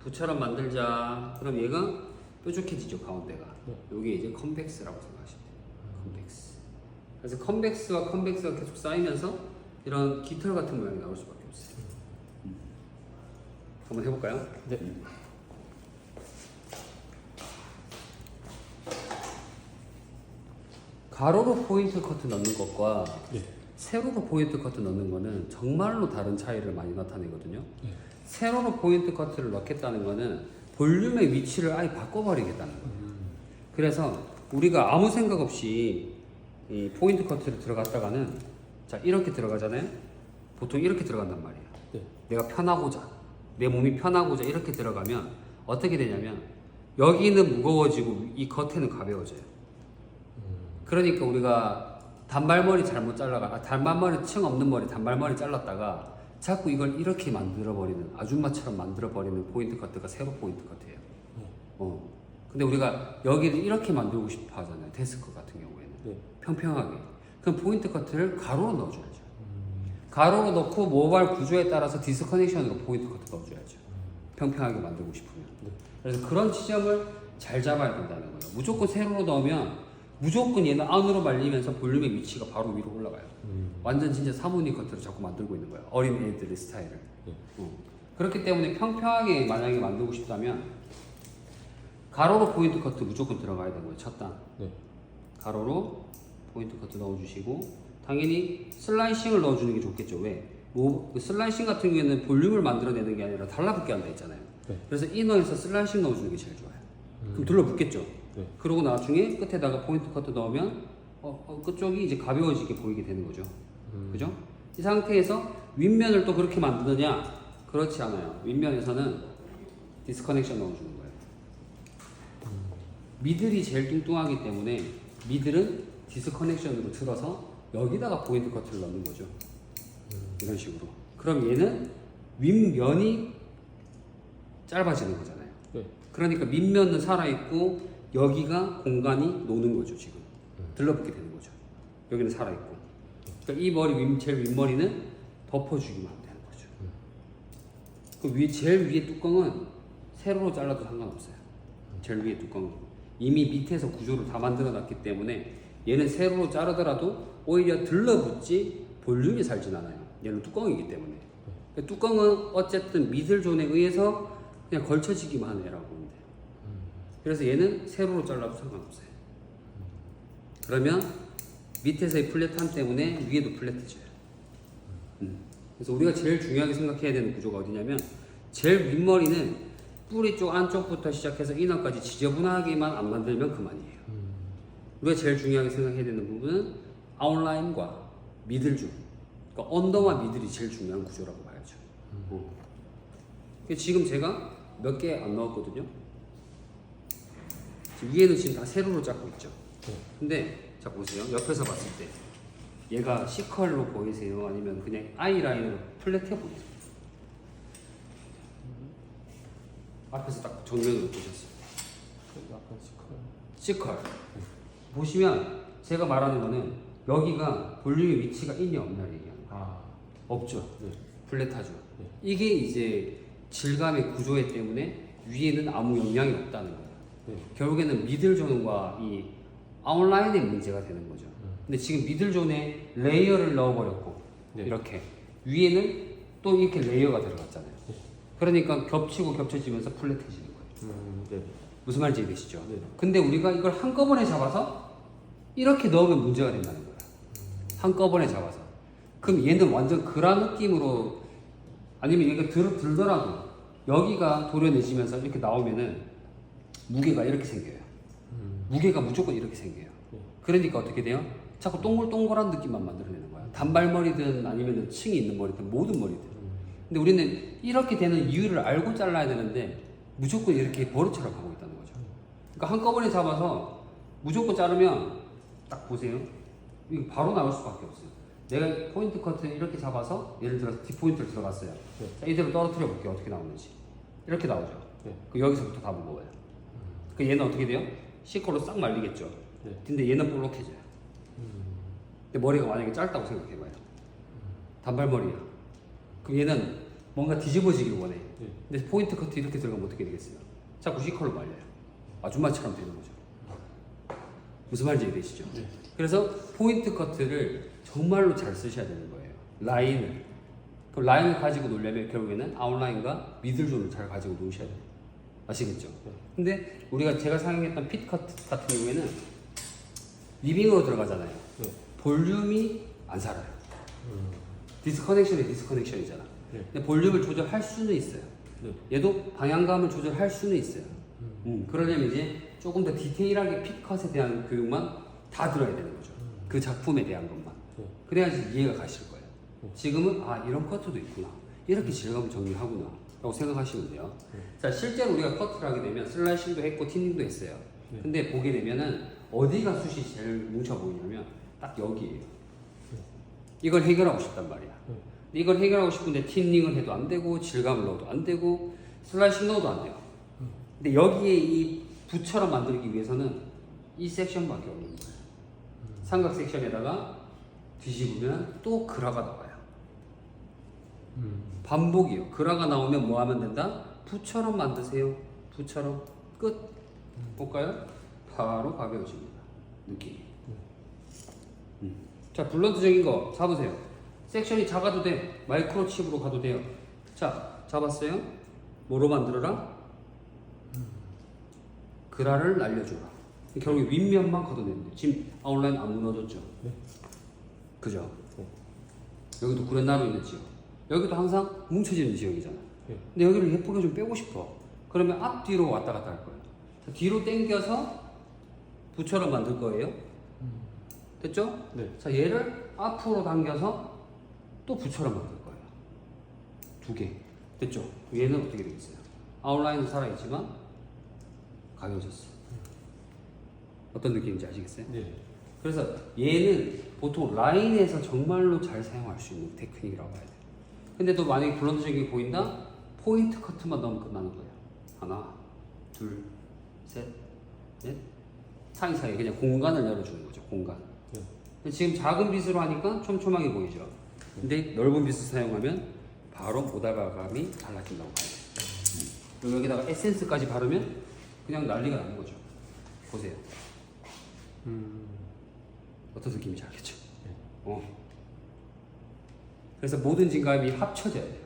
V처럼 만들자. 그럼 얘가 뾰족해지죠, 가운데가. 네. 이게 이제 컨벡스라고 생각하시면 돼요. 컨벡스. 그래서 컨벡스가 계속 쌓이면서 이런 깃털 같은 모양이 나올 수밖에 없어요. 한번 해볼까요? 네. 가로로 포인트 커트 넣는 것과 네. 세로로 포인트 커트 넣는 거는 정말로 다른 차이를 많이 나타내거든요. 네. 세로로 포인트 커트를 넣겠다는 거는 볼륨의 위치를 아예 바꿔버리겠다는 거예요. 그래서 우리가 아무 생각 없이 이 포인트 커트를 들어갔다가는 자 이렇게 들어가잖아요. 보통 이렇게 들어간단 말이에요. 네. 내가 편하고자, 내 몸이 편하고자 이렇게 들어가면 어떻게 되냐면 여기는 무거워지고 이 겉에는 가벼워져요. 그러니까 우리가 단발머리 잘못 잘라가 단발머리 층 없는 머리 단발머리 잘랐다가 자꾸 이걸 이렇게 만들어버리는 아줌마처럼 만들어버리는 포인트 커트가 세로 포인트 커트예요. 근데 우리가 여기를 이렇게 만들고 싶어 하잖아요. 데스크 같은 경우에는 네. 평평하게. 그럼 포인트 커트를 가로로 넣어줘야죠. 가로로 넣고 모발 구조에 따라서 디스커넥션으로 포인트 커트 넣어줘야죠. 평평하게 만들고 싶으면. 그래서 그런 지점을 잘 잡아야 된다는 거예요. 무조건 세로로 넣으면 무조건 얘는 안으로 말리면서 볼륨의 위치가 바로 위로 올라가요. 완전 진짜 사모님 커트를 자꾸 만들고 있는 거예요. 어린 애들의 스타일을. 그렇기 때문에 평평하게 만약에 만들고 싶다면 가로로 포인트 커트 무조건 들어가야 되는 거예요. 첫 단. 네. 가로로 포인트 커트 넣어주시고 당연히 슬라이싱을 넣어주는 게 좋겠죠. 왜? 그 슬라이싱 같은 경우에는 볼륨을 만들어내는 게 아니라 달라붙게 한다 했잖아요. 네. 그래서 이너에서 슬라이싱 넣어주는 게 제일 좋아요. 그럼 둘러붙겠죠. 네. 그리고 나중에 끝에다가 포인트 커트 넣으면 끝쪽이 이제 가벼워지게 보이게 되는 거죠. 그죠? 이 상태에서 윗면을 또 그렇게 만드느냐? 그렇지 않아요. 윗면에서는 디스커넥션 넣어주는 거예요. 미들이 제일 뚱뚱하기 때문에 미들은 디스커넥션으로 틀어서 여기다가 포인트 커트를 넣는 거죠. 이런 식으로. 그럼 얘는 윗면이 짧아지는 거잖아요. 네. 그러니까 밑면은 살아있고 여기가 공간이 노는 거죠 지금. 들러붙게 되는 거죠. 여기는 살아있고. 그러니까 이 머리 제일 윗머리는 덮어주기만 하면 되는 거죠. 그 위에 제일 위에 뚜껑은 세로로 잘라도 상관없어요. 제일 위에 뚜껑은 이미 밑에서 구조를 다 만들어놨기 때문에 얘는 세로로 자르더라도 오히려 들러붙지 볼륨이 살진 않아요. 얘는 뚜껑이기 때문에. 그러니까 뚜껑은 어쨌든 미들존에 의해서 그냥 걸쳐지기만 하는 애라고 보면 돼요. 그래서 얘는 세로로 잘라도 상관없어요. 그러면 밑에서의 플랫함 때문에 위에도 플랫해져요. 그래서 우리가 제일 중요하게 생각해야 되는 구조가 어디냐면 제일 윗머리는 뿌리 쪽 안쪽부터 시작해서 이너까지 지저분하게만 안 만들면 그만이에요. 우리가 제일 중요하게 생각해야 되는 부분은 아웃라인과 미들존, 그러니까 언더와 미들이 제일 중요한 구조라고 봐야죠. 지금 제가 몇 개 안 넣었거든요. 지금 위에는 지금 다 세로로 잡고 있죠. 근데 자 보세요. 옆에서 봤을 때 얘가 C컬로 보이세요? 아니면 그냥 아이라인으로 플랫해 보이세요? 앞에서 딱 정면으로 보셨어요. 약간 시커요. C컬 보시면 제가 말하는 거는 여기가 볼륨의 위치가 있냐 없냐 얘기하는 거예요. 없죠. 네. 플랫하죠. 네. 이게 이제 질감의 구조에 때문에 위에는 아무 영향이 없다는 거예요. 네. 결국에는 미들존과 이 아웃라인의 문제가 되는 거죠. 근데 지금 미들존에 레이어를 넣어버렸고 네. 이렇게 위에는 또 이렇게 레이어가 들어갔잖아요. 네. 그러니까 겹치고 겹쳐지면서 플랫해지는 거예요. 네. 무슨 말인지 이해되시죠? 네. 근데 우리가 이걸 한꺼번에 잡아서 이렇게 넣으면 문제가 된다는 거예요. 한꺼번에 잡아서. 그럼 얘는 완전 그라 느낌으로 아니면 얘가 들더라도 여기가 도려내지면서 이렇게 나오면은 무게가 이렇게 생겨요. 무게가 무조건 이렇게 생겨요. 그러니까 어떻게 돼요? 자꾸 동글동글한 느낌만 만들어내는 거야. 단발머리든 아니면 층이 있는 머리든 모든 머리든. 근데 우리는 이렇게 되는 이유를 알고 잘라야 되는데 무조건 이렇게 버릇처럼 하고 있다는 거죠. 그러니까 한꺼번에 잡아서 무조건 자르면 딱 보세요. 이거 바로 나올 수밖에 없어요. 내가 포인트 커트 이렇게 잡아서 예를 들어서 뒷포인트를 들어갔어요. 네. 자, 이대로 떨어뜨려 볼게요. 어떻게 나오는지. 이렇게 나오죠. 네. 그 여기서부터 다 무거워요. 그 얘는 어떻게 돼요? C컬로 싹 말리겠죠. 네. 근데 얘는 볼록해져요. 근데 머리가 만약에 짧다고 생각해봐요. 단발머리야. 그럼 얘는 뭔가 뒤집어지길 원해. 네. 근데 포인트 커트 이렇게 들어가면 어떻게 되겠어요? 자꾸 C컬로 말려요. 아줌마처럼 되는 거죠. 무슨 말인지 이해되시죠? 네. 그래서 포인트 커트를 정말로 잘 쓰셔야 되는 거예요. 라인을. 그럼 라인을 가지고 놀려면 결국에는 아웃라인과 미들존을 잘 가지고 놓으셔야 돼요. 아시겠죠? 근데 우리가 제가 사용했던 핏 커트 같은 경우에는 리빙으로 들어가잖아요. 네. 볼륨이 안 살아요. 디스커넥션이 디스커넥션이잖아. 네. 근데 볼륨을 조절할 수는 있어요. 네. 얘도 방향감을 조절할 수는 있어요. 그러려면 이제 조금 더 디테일하게 핏컷에 대한 교육만 다 들어야 되는 거죠. 그 작품에 대한 것만. 네. 그래야지 이해가 가실 거예요. 지금은 아 이런 커트도 있구나. 이렇게 질감을 정리하구나. 라고 생각하시면 돼요. 자 실제로 우리가 커트를 하게 되면 슬라이싱도 했고 티닝도 했어요. 근데 보게 되면은 어디가 숱이 제일 뭉쳐 보이냐면 딱 여기에요. 이걸 해결하고 싶단 말이야. 근데 이걸 해결하고 싶은데 티닝을 해도 안 되고 질감을 넣어도 안 되고 슬라이싱 넣어도 안 돼요. 근데 여기에 이 붓처럼 만들기 위해서는 이 섹션밖에 없는 거예요. 삼각 섹션에다가 뒤집으면 또 그라가 나와요. 반복이요. 그라가 나오면 뭐 하면 된다? 붓처럼 만드세요. 붓처럼 끝. 볼까요? 바로 가벼워집니다. 느낌이. 자, 블런트적인 거 잡으세요. 섹션이 작아도 돼. 마이크로칩으로 가도 돼요. 자, 잡았어요. 뭐로 만들어라? 그라를 날려줘라. 결국 윗면만 걷어내는데 지금 아웃라인 안 무너졌죠? 네. 그죠? 네. 여기도 구레나루 있는 지역. 여기도 항상 뭉쳐지는 지역이잖아. 네. 근데 여기를 예쁘게 좀 빼고 싶어. 그러면 앞뒤로 왔다 갔다 할 거예요. 자, 뒤로 당겨서 부처럼 만들 거예요. 됐죠? 네. 자, 얘를 앞으로 당겨서 또 부처럼 만들 거예요. 두 개. 됐죠? 얘는 어떻게 되겠어요? 아웃라인은 살아있지만 가벼워졌어. 어떤 느낌인지 아시겠어요? 네. 그래서 얘는 보통 라인에서 정말로 잘 사용할 수 있는 테크닉이라고 봐야 돼요. 근데 또 만약에 블런드적인 게 보인다? 포인트 커트만 넣으면 끝나는 거예요. 하나, 둘, 셋, 넷, 사이사이에 그냥 공간을 열어주는 거죠. 공간. 네. 근데 지금 작은 빗으로 하니까 촘촘하게 보이죠. 근데 넓은 빗을 사용하면 바로 모달감이 달라진다고 봐요. 그리고 여기다가 에센스까지 바르면 그냥 난리가 나는 거죠. 보세요. 어떤 느낌인지 알겠죠? 그래서 모든 질감이 합쳐져야 돼요.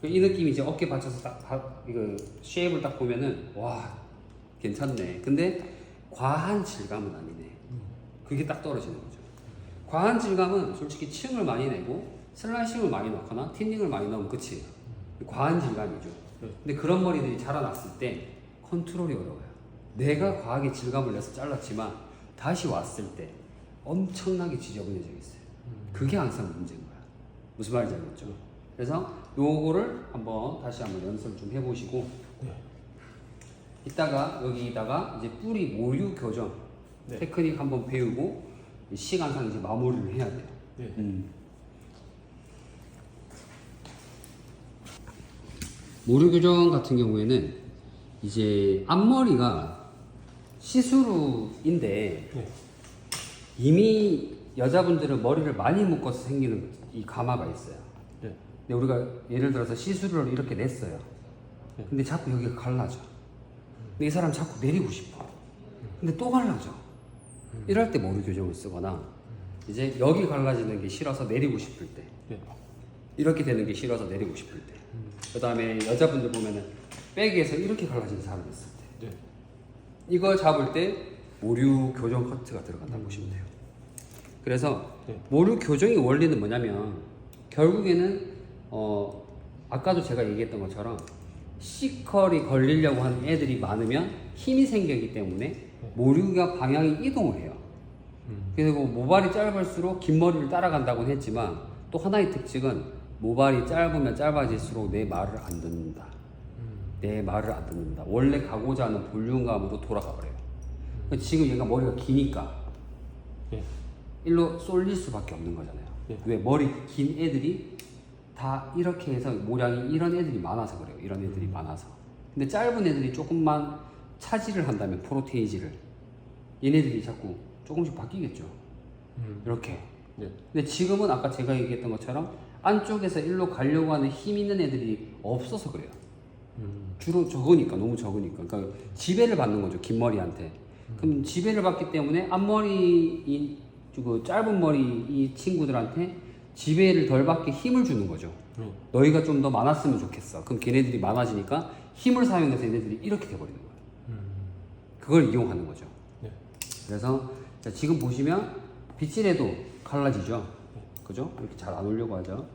이 느낌이 이제 어깨 받쳐서 이거 쉐입을 딱 보면은 와 괜찮네. 근데 과한 질감은 아니네. 그게 딱 떨어지는 거죠. 과한 질감은 솔직히 층을 많이 내고 슬라이싱을 많이 넣거나 틴닝을 많이 넣으면 끝이에요. 과한 질감이죠. 근데 그런 머리들이 자라났을 때 컨트롤이 어려워요. 내가 과하게 질감을 내서 잘랐지만 다시 왔을 때 엄청나게 지저분해져 있어요. 그게 항상 문제인 거야. 무슨 말인지 알겠죠? 그래서 요거를 다시 한번 연습을 좀 해보시고 이따가 여기다가 이제 뿌리 모유 교정 테크닉 한번 배우고 시간상 이제 마무리를 해야 돼요. 모류 교정 같은 경우에는 이제 앞머리가 시스루인데 이미 여자분들은 머리를 많이 묶어서 생기는 이 가마가 있어요. 근데 우리가 예를 들어서 시스루를 이렇게 냈어요. 근데 자꾸 여기가 갈라져. 근데 이 사람 자꾸 내리고 싶어. 근데 또 갈라져. 이럴 때 모류 교정을 쓰거나 이제 여기 갈라지는 게 싫어서 내리고 싶을 때 이렇게 되는 게 싫어서 내리고 싶을 때 그 다음에 여자분들 보면은 백에서 이렇게 갈라지는 사람이 있을 때 이걸 잡을 때 모류 교정 커트가 들어간다고 보시면 돼요. 그래서 모류 교정의 원리는 뭐냐면 결국에는 아까도 제가 얘기했던 것처럼 C컬이 걸리려고 하는 애들이 많으면 힘이 생기기 때문에 모류가 방향이 이동을 해요. 그리고 모발이 짧을수록 긴 머리를 따라간다고는 했지만 또 하나의 특징은 모발이 짧으면 짧아질수록 내 말을 안 듣는다. 내 말을 안 듣는다. 원래 가고자 하는 볼륨감으로 돌아가 버려요. 지금 얘가 머리가 기니까 일로 쏠릴 수밖에 없는 거잖아요. 왜? 머리 긴 애들이 다 이렇게 해서 모량이 이런 애들이 많아서 그래요. 이런 애들이 많아서. 근데 짧은 애들이 조금만 차지를 한다면 프로테이지를 얘네들이 자꾸 조금씩 바뀌겠죠. 이렇게. 근데 지금은 아까 제가 얘기했던 것처럼 안쪽에서 일로 가려고 하는 힘 있는 애들이 없어서 그래요. 주로 적으니까, 너무 적으니까. 그러니까 지배를 받는 거죠, 긴 머리한테. 그럼 지배를 받기 때문에 앞머리, 그 짧은 머리 이 친구들한테 지배를 덜 받게 힘을 주는 거죠. 너희가 좀 더 많았으면 좋겠어. 그럼 걔네들이 많아지니까 힘을 사용해서 얘네들이 이렇게 돼버리는 거예요. 그걸 이용하는 거죠. 그래서 지금 보시면 빗질해도 갈라지죠. 그죠? 이렇게 잘 안 오려고 하죠.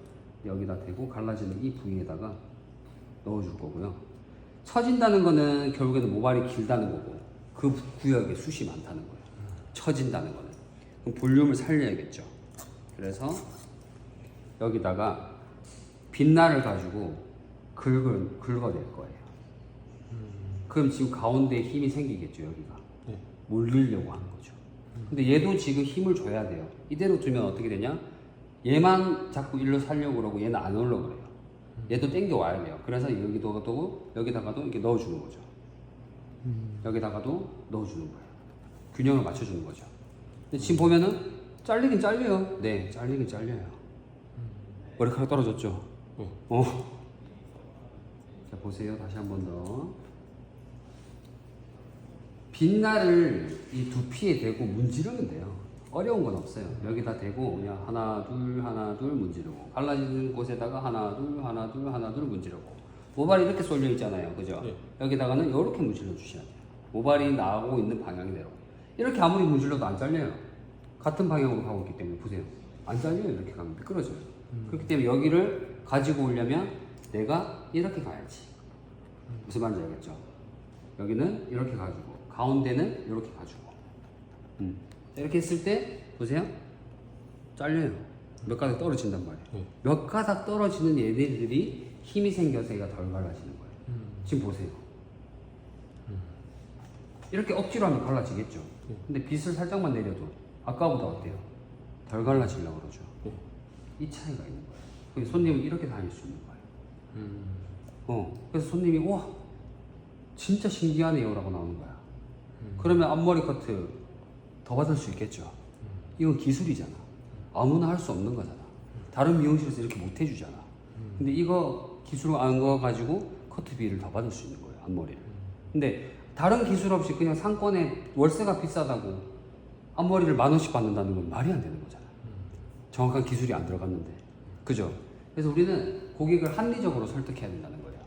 여기다 대고 갈라지는 이 부위에다가 넣어줄 거고요. 처진다는 거는 결국에는 모발이 길다는 거고 그 구역에 숱이 많다는 거예요. 처진다는 거는. 그럼 볼륨을 살려야겠죠. 그래서 여기다가 빛날을 가지고 긁어낼 거예요. 그럼 지금 가운데에 힘이 생기겠죠, 여기가. 몰리려고 하는 거죠. 근데 얘도 지금 힘을 줘야 돼요. 이대로 두면 어떻게 되냐? 얘만 자꾸 일로 살려고 그러고 얘는 안 오려고 그래요. 얘도 땡겨 와야 돼요. 그래서 여기다가도 이렇게 넣어주는 거죠. 여기다가도 넣어주는 거예요. 균형을 맞춰주는 거죠. 근데 지금 보면은 잘리긴 잘려요. 네, 잘리긴 잘려요. 머리카락 떨어졌죠? 자, 보세요. 다시 한 번 더. 빛날을 이 두피에 대고 문지르면 돼요. 어려운 건 없어요. 여기다 대고 그냥 하나 둘 문지르고 갈라지는 곳에다가 하나 둘 문지르고 모발이 이렇게 쏠려 있잖아요. 그죠? 여기다가는 이렇게 문질러 주셔야 돼요. 모발이 나오고 있는 방향대로. 이렇게 아무리 문질러도 안 잘려요. 같은 방향으로 가고 있기 때문에 보세요. 안 잘려요. 이렇게 가면 미끄러져요. 그렇기 때문에 여기를 가지고 오려면 내가 이렇게 가야지. 무슨 말인지 알겠죠? 여기는 이렇게 가지고 가운데는 이렇게 가지고 이렇게 했을 때 보세요. 잘려요. 몇 가닥 떨어진단 말이에요. 몇 가닥 떨어지는 얘네들이 힘이 생겨서 얘가 덜 갈라지는 거예요. 지금 보세요. 이렇게 억지로 하면 갈라지겠죠. 근데 빗을 살짝만 내려도 아까보다 어때요? 덜 갈라지려고 그러죠. 이 차이가 있는 거예요. 그래서 손님은 이렇게 다닐 수 있는 거예요. 그래서 손님이 와 진짜 신기하네요 라고 나오는 거야. 그러면 앞머리 커트 더 받을 수 있겠죠. 이건 기술이잖아. 아무나 할 수 없는 거잖아. 다른 미용실에서 이렇게 못 해주잖아. 근데 이거 기술 아는 거 가지고 커트비를 더 받을 수 있는 거예요, 앞머리를. 근데 다른 기술 없이 그냥 상권에 월세가 비싸다고 앞머리를 10,000원씩 받는다는 건 말이 안 되는 거잖아. 정확한 기술이 안 들어갔는데. 그죠? 그래서 우리는 고객을 합리적으로 설득해야 된다는 거예요.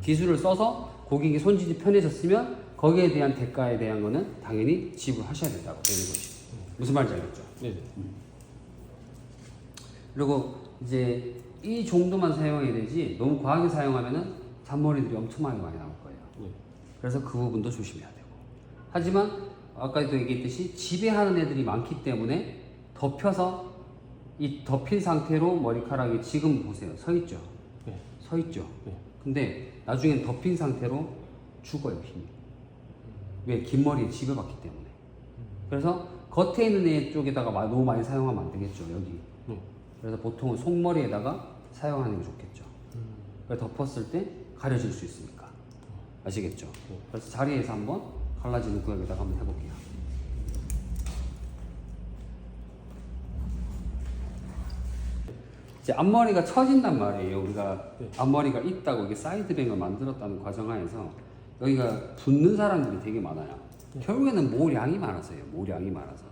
기술을 써서 고객이 손질이 편해졌으면 거기에 대한 대가에 대한 거는 당연히 지불하셔야 된다고 되는 거지. 무슨 말인지 알겠죠? 네. 그리고 이제 이 정도만 사용해야 되지 너무 과하게 사용하면은 잔머리들이 엄청나게 많이 나올 거예요. 네. 그래서 그 부분도 조심해야 되고. 하지만 아까도 얘기했듯이 집에 하는 애들이 많기 때문에 덮여서 이 덮인 상태로 머리카락이 지금 보세요. 서 있죠? 네. 서 있죠? 네. 근데 나중엔 덮인 상태로 죽어요, 힘이. 왜? 긴 머리에 지배받기 때문에. 그래서 겉에 있는 애 쪽에다가 너무 많이 사용하면 안 되겠죠, 여기. 네. 그래서 보통은 속머리에다가 사용하는 게 좋겠죠. 그래서 덮었을 때 가려질 수 있으니까. 아시겠죠? 그래서 자리에서 한번 갈라지는 구역에다가 한번 해볼게요. 이제 앞머리가 처진단 말이에요. 우리가 앞머리가 있다고 이게 사이드뱅을 만들었다는 과정하에서 여기가 붓는 사람들이 되게 많아요. 결국에는 모량이 많아서요. 모량이 많아서.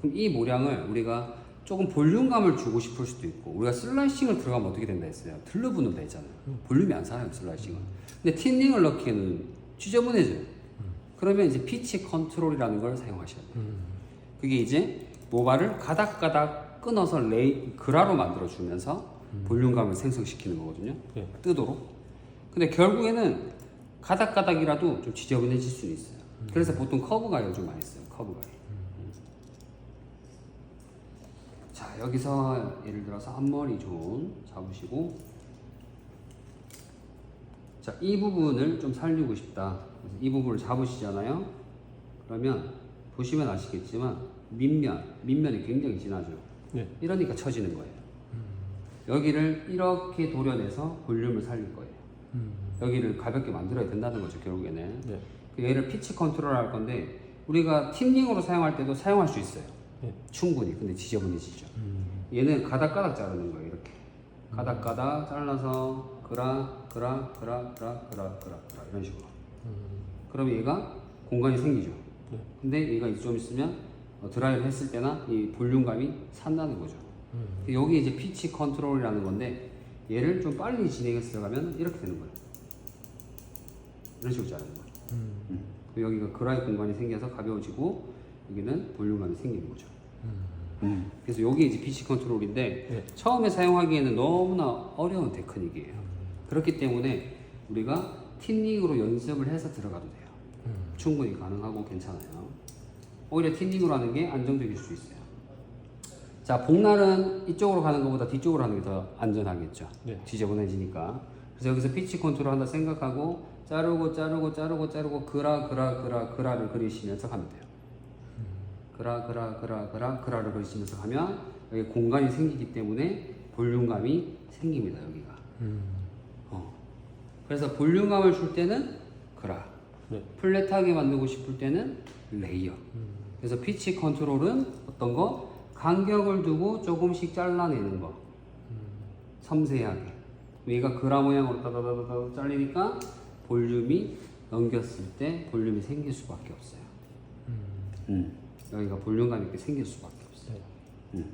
그럼 이 모량을 우리가 조금 볼륨감을 주고 싶을 수도 있고, 우리가 슬라이싱을 들어가면 어떻게 된다 했어요? 들러붙는다 했잖아요. 볼륨이 안 살아요, 슬라이싱은. 근데 틴닝을 넣기에는 지저분해져요. 그러면 이제 피치 컨트롤이라는 걸 사용하셔야 돼요. 그게 이제 모발을 가닥가닥 끊어서 그라로 만들어주면서 볼륨감을 생성시키는 거거든요. 네. 뜨도록. 근데 결국에는 가닥가닥이라도 좀 지저분해질 수는 있어요. 그래서 보통 커브 가위를 좀 많이 써요. 커브 가위. 자, 여기서 예를 들어서 앞머리 좀 잡으시고, 자, 이 부분을 좀 살리고 싶다. 그래서 이 부분을 잡으시잖아요. 그러면 보시면 아시겠지만 밑면이 굉장히 진하죠. 네. 이러니까 처지는 거예요. 여기를 이렇게 도려내서 볼륨을 살릴 거예요. 여기를 가볍게 만들어야 된다는 거죠, 결국에는. 네. 얘를 피치 컨트롤 할 건데, 우리가 틴닝으로 사용할 때도 사용할 수 있어요. 네. 충분히. 근데 지저분해지죠. 얘는 가닥가닥 자르는 거예요, 이렇게. 가닥가닥 잘라서 그라 이런 식으로. 그러면 얘가 공간이 생기죠. 네. 근데 얘가 이제 좀 있으면 드라이를 했을 때나 이 볼륨감이 산다는 거죠. 여기 이제 피치 컨트롤이라는 건데, 얘를 좀 빨리 진행해서 들어가면 이렇게 되는 거예요. 이런 식으로 자르는 거예요. 여기가 그라이 공간이 생겨서 가벼워지고, 여기는 볼륨감이 생기는 거죠. 그래서 여기 이제 피치 컨트롤인데, 네. 처음에 사용하기에는 너무나 어려운 테크닉이에요. 그렇기 때문에 우리가 틴닝으로 연습을 해서 들어가도 돼요. 충분히 가능하고 괜찮아요. 오히려 틴닝으로 하는 게 안정적일 수 있어요. 자, 복날은 이쪽으로 가는 것보다 뒤쪽으로 하는 게 더 안전하겠죠. 네. 지저분해지니까. 그래서 여기서 피치 컨트롤 한다 생각하고 자르고 그라를 그리시면서 가면 돼요. 그라를 그리시면서 가면 여기 공간이 생기기 때문에 볼륨감이 생깁니다, 여기가. 그래서 볼륨감을 줄 때는 그라, 네. 플랫하게 만들고 싶을 때는 레이어. 그래서 피치 컨트롤은 어떤 거? 간격을 두고 조금씩 잘라내는 거. 섬세하게. 얘가 그라 모양으로 따다다다 잘리니까 볼륨이 넘겼을 때 볼륨이 생길 수밖에 없어요. 여기가 볼륨감 있게 생길 수밖에 없어요. 네.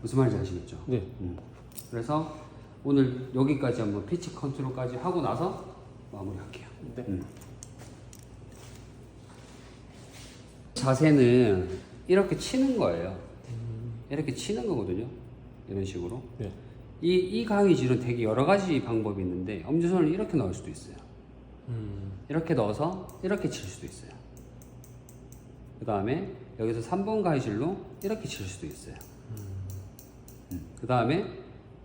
무슨 말인지 아시겠죠? 네. 그래서 오늘 여기까지 한번 피치 컨트롤까지 하고 나서 마무리할게요. 네. 자세는 이렇게 치는 거예요. 이렇게 치는 거거든요. 이런 식으로. 네. 이 강의질은 되게 여러 가지 방법이 있는데, 엄지손을 이렇게 넣을 수도 있어요. 이렇게 넣어서 이렇게 칠 수도 있어요. 그 다음에 여기서 3번 가위질로 이렇게 칠 수도 있어요. 그 다음에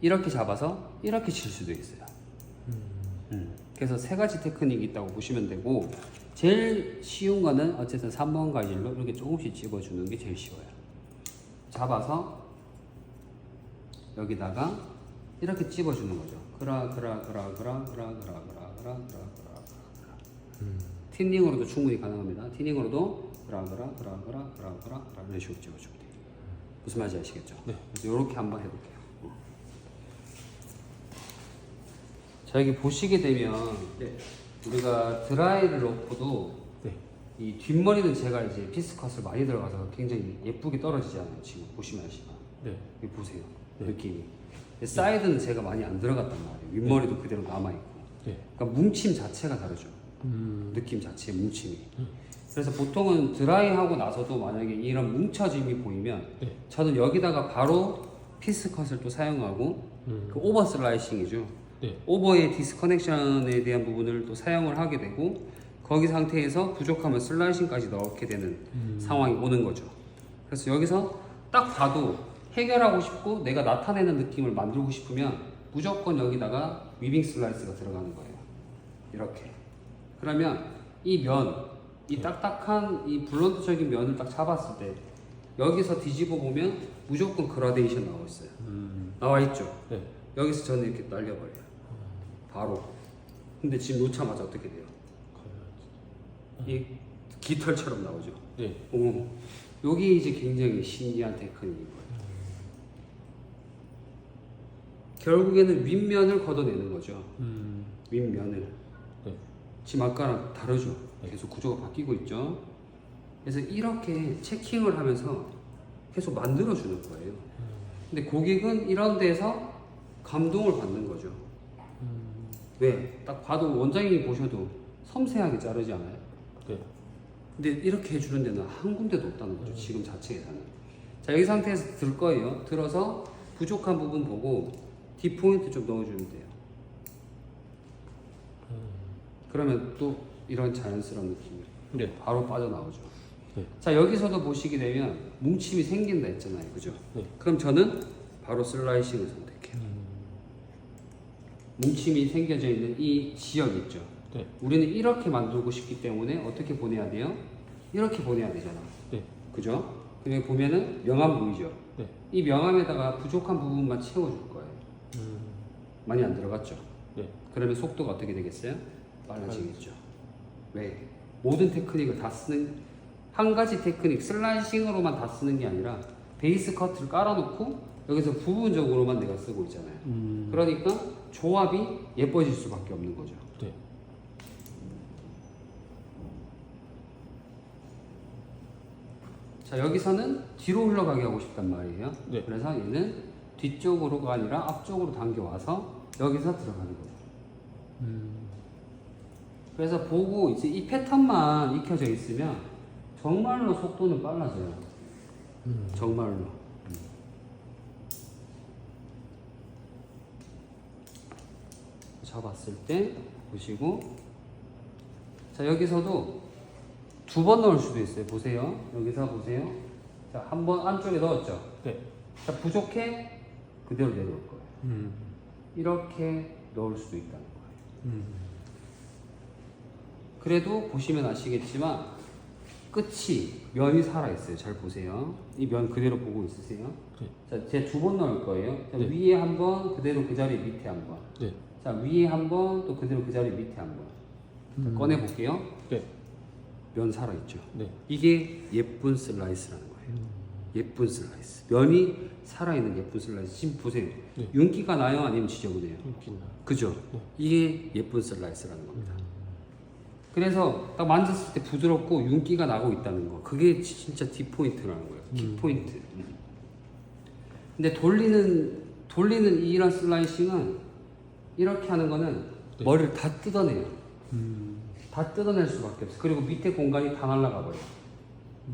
이렇게 잡아서 이렇게 칠 수도 있어요. 그래서 세 가지 테크닉이 있다고 보시면 되고, 제일 쉬운 거는 어쨌든 3번 가위질로 이렇게 조금씩 집어주는 게 제일 쉬워요. 잡아서 여기다가 이렇게 집어주는 거죠. 그라. 틴닝으로도 충분히 가능합니다. 틴닝으로도 그라그라 이런 식으로 찍어주면 돼요. 무슨 말인지 아시겠죠? 네. 그래서 이렇게 한번 해볼게요. 자, 여기 보시게 되면 우리가 드라이를 넣고도 네. 이 뒷머리는 제가 이제 피스컷을 많이 들어가서 굉장히 예쁘게 떨어지지 않아요. 지금 보시면 아시나? 네. 여기 보세요. 네. 느낌이. 사이드는 제가 많이 안 들어갔단 말이에요. 윗머리도 그대로 남아있고. 네. 그러니까 뭉침 자체가 다르죠. 음. 느낌 자체의 뭉침이. 그래서 보통은 드라이하고 나서도 만약에 이런 뭉쳐짐이 보이면 네. 저는 여기다가 바로 피스컷을 또 사용하고 그 오버 슬라이싱이죠. 네. 오버의 디스커넥션에 대한 부분을 또 사용을 하게 되고 거기 상태에서 부족하면 슬라이싱까지 넣게 되는 상황이 오는 거죠. 그래서 여기서 딱 봐도 해결하고 싶고 내가 나타내는 느낌을 만들고 싶으면 무조건 여기다가 위빙 슬라이스가 들어가는 거예요. 이렇게. 그러면 이 면, 이 딱딱한 이 블런트적인 면을 딱 잡았을 때 여기서 뒤집어 보면 무조건 그라데이션 나와 있어요. 나와 있죠. 네. 여기서 저는 이렇게 날려버려요. 바로. 근데 지금 놓자마자 어떻게 돼요? 이 깃털처럼 나오죠. 네. 여기 이제 굉장히 신기한 테크닉인 거예요. 결국에는 윗면을 걷어내는 거죠. 윗면을. 네. 지금 아까랑 다르죠. 계속 구조가 바뀌고 있죠. 그래서 이렇게 체킹을 하면서 계속 만들어주는 거예요. 근데 고객은 이런 데서 감동을 받는 거죠. 왜? 딱 봐도 원장님이 보셔도 섬세하게 자르지 않아요? 네. 근데 이렇게 해주는 데는 한 군데도 없다는 거죠. 지금 자체에서는. 자, 여기 상태에서 들 거예요. 들어서 부족한 부분 보고 뒷포인트 좀 넣어주면 돼요. 그러면 또 이런 자연스러운 느낌이 네. 바로 빠져나오죠. 네. 자, 여기서도 보시게 되면 뭉침이 생긴다 했잖아요. 그죠? 네. 그럼 저는 바로 슬라이싱을 선택해요. 뭉침이 생겨져 있는 이 지역 있죠? 네. 우리는 이렇게 만들고 싶기 때문에 어떻게 보내야 돼요? 이렇게 보내야 되잖아. 네. 그죠? 여기 보면은 명암 보이죠? 네. 이 명암에다가 부족한 부분만 채워줄 거예요. 많이 안 들어갔죠? 네. 그러면 속도가 어떻게 되겠어요? 빨라지겠죠. 왜? 모든 테크닉을 다 쓰는, 한 가지 테크닉, 슬라이싱으로만 다 쓰는 게 아니라 베이스 커트를 깔아놓고 여기서 부분적으로만 내가 쓰고 있잖아요. 그러니까 조합이 예뻐질 수밖에 없는 거죠. 네. 자, 여기서는 뒤로 흘러가게 하고 싶단 말이에요. 네. 그래서 얘는 뒤쪽으로가 아니라 앞쪽으로 당겨와서 여기서 들어가는 거죠. 그래서 보고 이제 이 패턴만 익혀져 있으면 정말로 속도는 빨라져요. 정말로. 잡았을 때 보시고, 자, 여기서도 두 번 넣을 수도 있어요. 보세요. 여기서 보세요. 자, 한 번 안쪽에 넣었죠. 네. 자, 부족해 그대로 내려올 거예요. 이렇게 넣을 수도 있다는 거예요. 그래도 보시면 아시겠지만 끝이 면이 살아 있어요. 잘 보세요. 이 면 그대로 보고 있으세요. 네. 자, 제가 두 번 넣을 거예요. 자, 네. 위에 한 번, 그대로 그 자리 밑에 한 번. 네. 자, 위에 한 번, 또 그대로 그 자리 밑에 한 번. 자, 꺼내 볼게요. 네. 면 살아 있죠. 네. 이게 예쁜 슬라이스라는 거예요. 예쁜 슬라이스. 면이 살아있는 예쁜 슬라이스. 지금 보세요. 네. 윤기가 나요? 아니면 지저분해요? 웃긴다. 그죠? 이게 예쁜 슬라이스라는 겁니다. 그래서 딱 만졌을 때 부드럽고 윤기가 나고 있다는 거. 그게 진짜 딥포인트라는 거예요. 킥포인트. 근데 돌리는 이런 슬라이싱은 이렇게 하는 거는 네. 머리를 다 뜯어내요. 다 뜯어낼 수밖에 없어요. 그리고 밑에 공간이 다 날아가 버려요.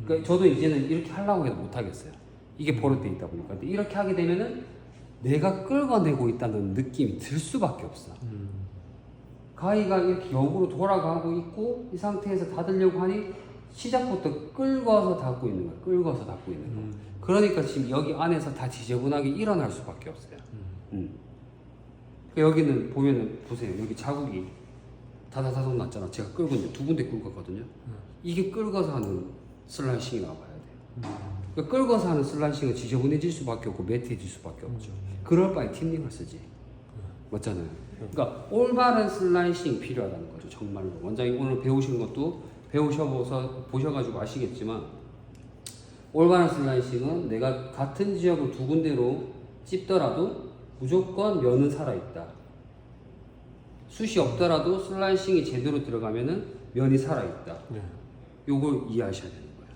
그러니까 저도 이제는 이렇게 하려고 해도 못 하겠어요. 이게 버릇돼 있다 보니까. 근데 이렇게 하게 되면은 내가 끌어내고 있다는 느낌이 들 수밖에 없어. 가위가 이렇게 역으로 돌아가고 있고 이 상태에서 닫으려고 하니 시작부터 끌어서 닫고 있는 거야. 끌어서 닫고 있는 거. 그러니까 지금 여기 안에서 다 지저분하게 일어날 수밖에 없어요. 여기는 보면은 보세요. 여기 자국이 다다다닥 났잖아. 제가 끌고 있는데 두 군데 끌고 갔거든요. 이게 끌어서 하는 슬라이싱이 나와야 돼요. 그러니까 끌어서 하는 슬라이싱은 지저분해질 수밖에 없고 매트해질 수밖에 없죠. 그럴 바에 틴닝을 쓰지. 맞잖아요. 그러니까 올바른 슬라이싱 필요하다는 거죠. 정말로 원장님 오늘 배우신 것도 보셔가지고 아시겠지만 올바른 슬라이싱은 내가 같은 지역을 두 군데로 찝더라도 무조건 면은 살아있다. 숱이 없더라도 슬라이싱이 제대로 들어가면은 면이 살아있다. 네. 요걸 이해하셔야 되는 거예요.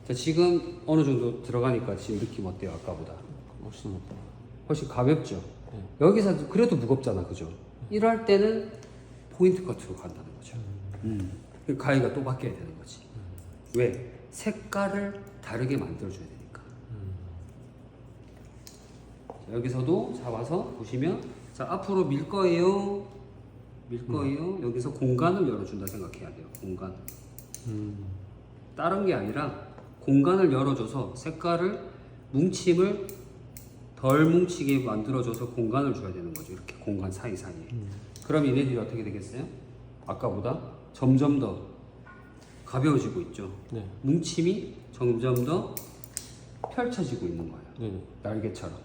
자, 지금 어느 정도 들어가니까 지금 느낌 어때요? 아까보다 훨씬 높다. 훨씬 가볍죠. 네. 여기서 그래도 무겁잖아, 그죠? 이럴 때는 포인트 커트로 간다는 거죠. 그 가위가 또 바뀌어야 되는 거지. 왜? 색깔을 다르게 만들어줘야 되니까. 자, 여기서도 잡아서 보시면, 자, 앞으로 밀 거예요. 밀 거예요. 여기서 공간을 열어준다 생각해야 돼요. 공간. 다른 게 아니라 공간을 열어줘서 색깔을 뭉침을 덜 뭉치게 만들어줘서 공간을 줘야 되는 거죠. 이렇게 공간 사이사이에. 그럼 얘네들이 어떻게 되겠어요? 아까보다 점점 더 가벼워지고 있죠. 네. 뭉침이 점점 더 펼쳐지고 있는 거예요. 네. 날개처럼.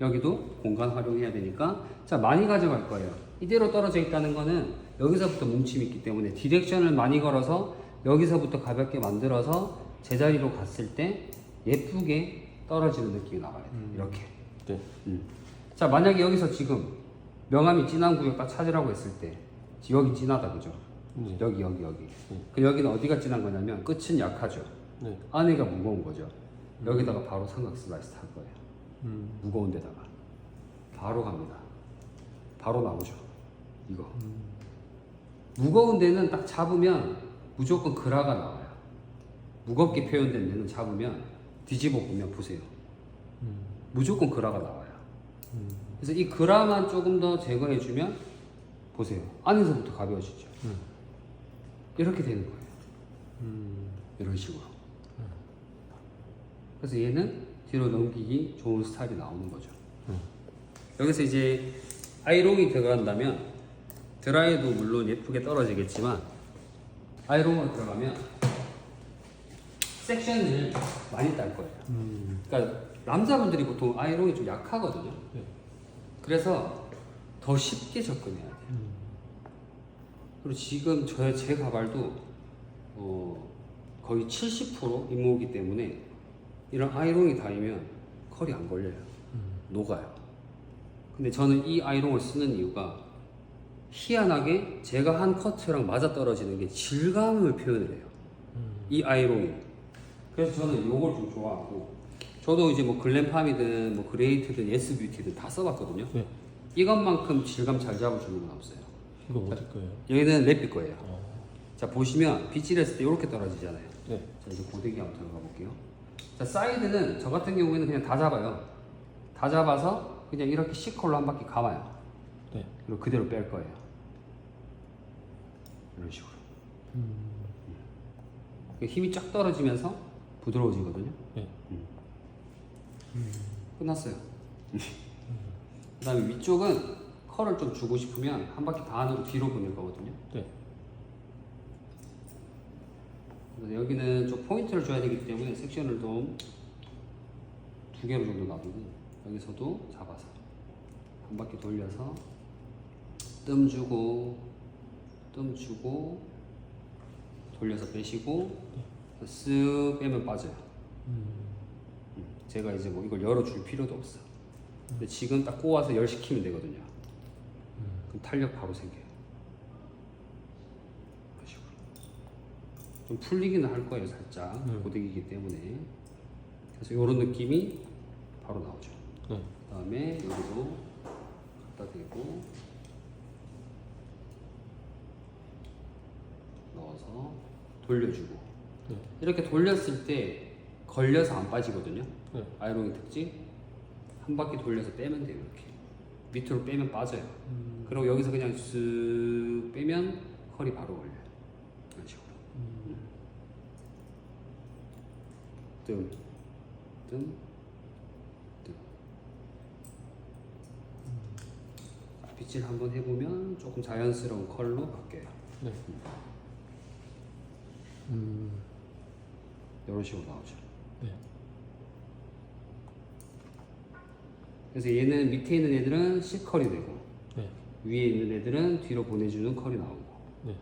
여기도 공간 활용해야 되니까 자 많이 가져갈 거예요. 이대로 떨어져 있다는 거는 여기서부터 뭉침이 있기 때문에 디렉션을 많이 걸어서 여기서부터 가볍게 만들어서 제자리로 갔을 때 예쁘게 떨어지는 느낌이 나와야 돼요. 이렇게. 네. 자 만약에 여기서 지금 명암이 진한 구역 딱 찾으라고 했을 때 여기 진하다 그죠? 네. 여기. 그 여기는 어디가 진한 거냐면 끝은 약하죠. 네. 안에가 무거운 거죠. 여기다가 바로 삼각 슬라이스 할 거예요. 무거운 데다가 바로 갑니다. 바로 나오죠. 이거. 무거운 데는 딱 잡으면 무조건 그라가 나와요. 무겁게 표현된 데는 잡으면 뒤집어 보면 보세요. 무조건 그라가 나와요. 그래서 이 그라만 조금 더 제거해주면 보세요. 안에서부터 가벼워지죠. 이렇게 되는 거예요. 이런 식으로. 그래서 얘는 뒤로 넘기기 좋은 스타일이 나오는 거죠. 여기서 이제 아이롱이 들어간다면 드라이도 물론 예쁘게 떨어지겠지만 아이롱으로 들어가면 섹션을 많이 딸 거예요. 그러니까 남자분들이 보통 아이롱이 좀 약하거든요. 네. 그래서 더 쉽게 접근해야 돼요. 그리고 지금 제 가발도 거의 70% 임무이기 때문에 이런 아이롱이 닿으면 컬이 안 걸려요. 녹아요. 근데 저는 이 아이롱을 쓰는 이유가 희한하게 제가 한 커트랑 맞아 떨어지는 게 질감을 표현을 해요. 이 아이롱이. 그래서 저는 이걸 좀 좋아하고 저도 이제 뭐 글램팜이든 뭐 그레이트든 예스뷰티든 다 써봤거든요. 네. 이것만큼 질감 잘 잡아주는 건 없어요. 이거 어디 거예요? 여기는 랩비 거예요. 자 보시면 빗질 했을 때 이렇게 떨어지잖아요. 네. 자 이제 고데기 한번 들어가 볼게요. 자 사이드는 저 같은 경우에는 그냥 다 잡아요. 다 잡아서 그냥 이렇게 C컬로 한 바퀴 감아요. 네. 그리고 그대로 뺄 거예요. 이런 식으로. 힘이 쫙 떨어지면서 부드러워지거든요. 네. 끝났어요. 그 다음에 위쪽은 컬을 좀 주고 싶으면 한 바퀴 반으로 뒤로 보낼 거거든요. 네. 그래서 여기는 좀 포인트를 줘야 되기 때문에 섹션을 좀 두 개로 정도 놔두고 여기서도 잡아서 한 바퀴 돌려서 뜸 주고 돌려서 빼시고 쓱 빼면 빠져요. 제가 이제 뭐 이걸 열어줄 필요도 없어. 근데 지금 딱 꼬아서 열시키면 되거든요. 그럼 탄력 바로 생겨요. 이런 식으로. 좀 풀리기는 할 거예요, 살짝. 고데기이기 때문에. 그래서 이런 느낌이 바로 나오죠. 네. 그 다음에 여기도 갖다 대고 넣어서 돌려주고. 네. 이렇게 돌렸을 때 걸려서 안 빠지거든요. 네. 아이롱의 특징. 한 바퀴 돌려서 빼면 돼요. 이렇게 밑으로 빼면 빠져요. 그리고 여기서 그냥 쓱 빼면 컬이 바로 걸려요. 이런 식으로. 뜸. 빗질 한번 해보면 조금 자연스러운 컬로 바뀌어요. 네. 이런 식으로 나오죠. 네. 그래서 얘는 밑에 있는 애들은 C컬이 되고 네. 위에 있는 애들은 뒤로 보내주는 컬이 나오고 네.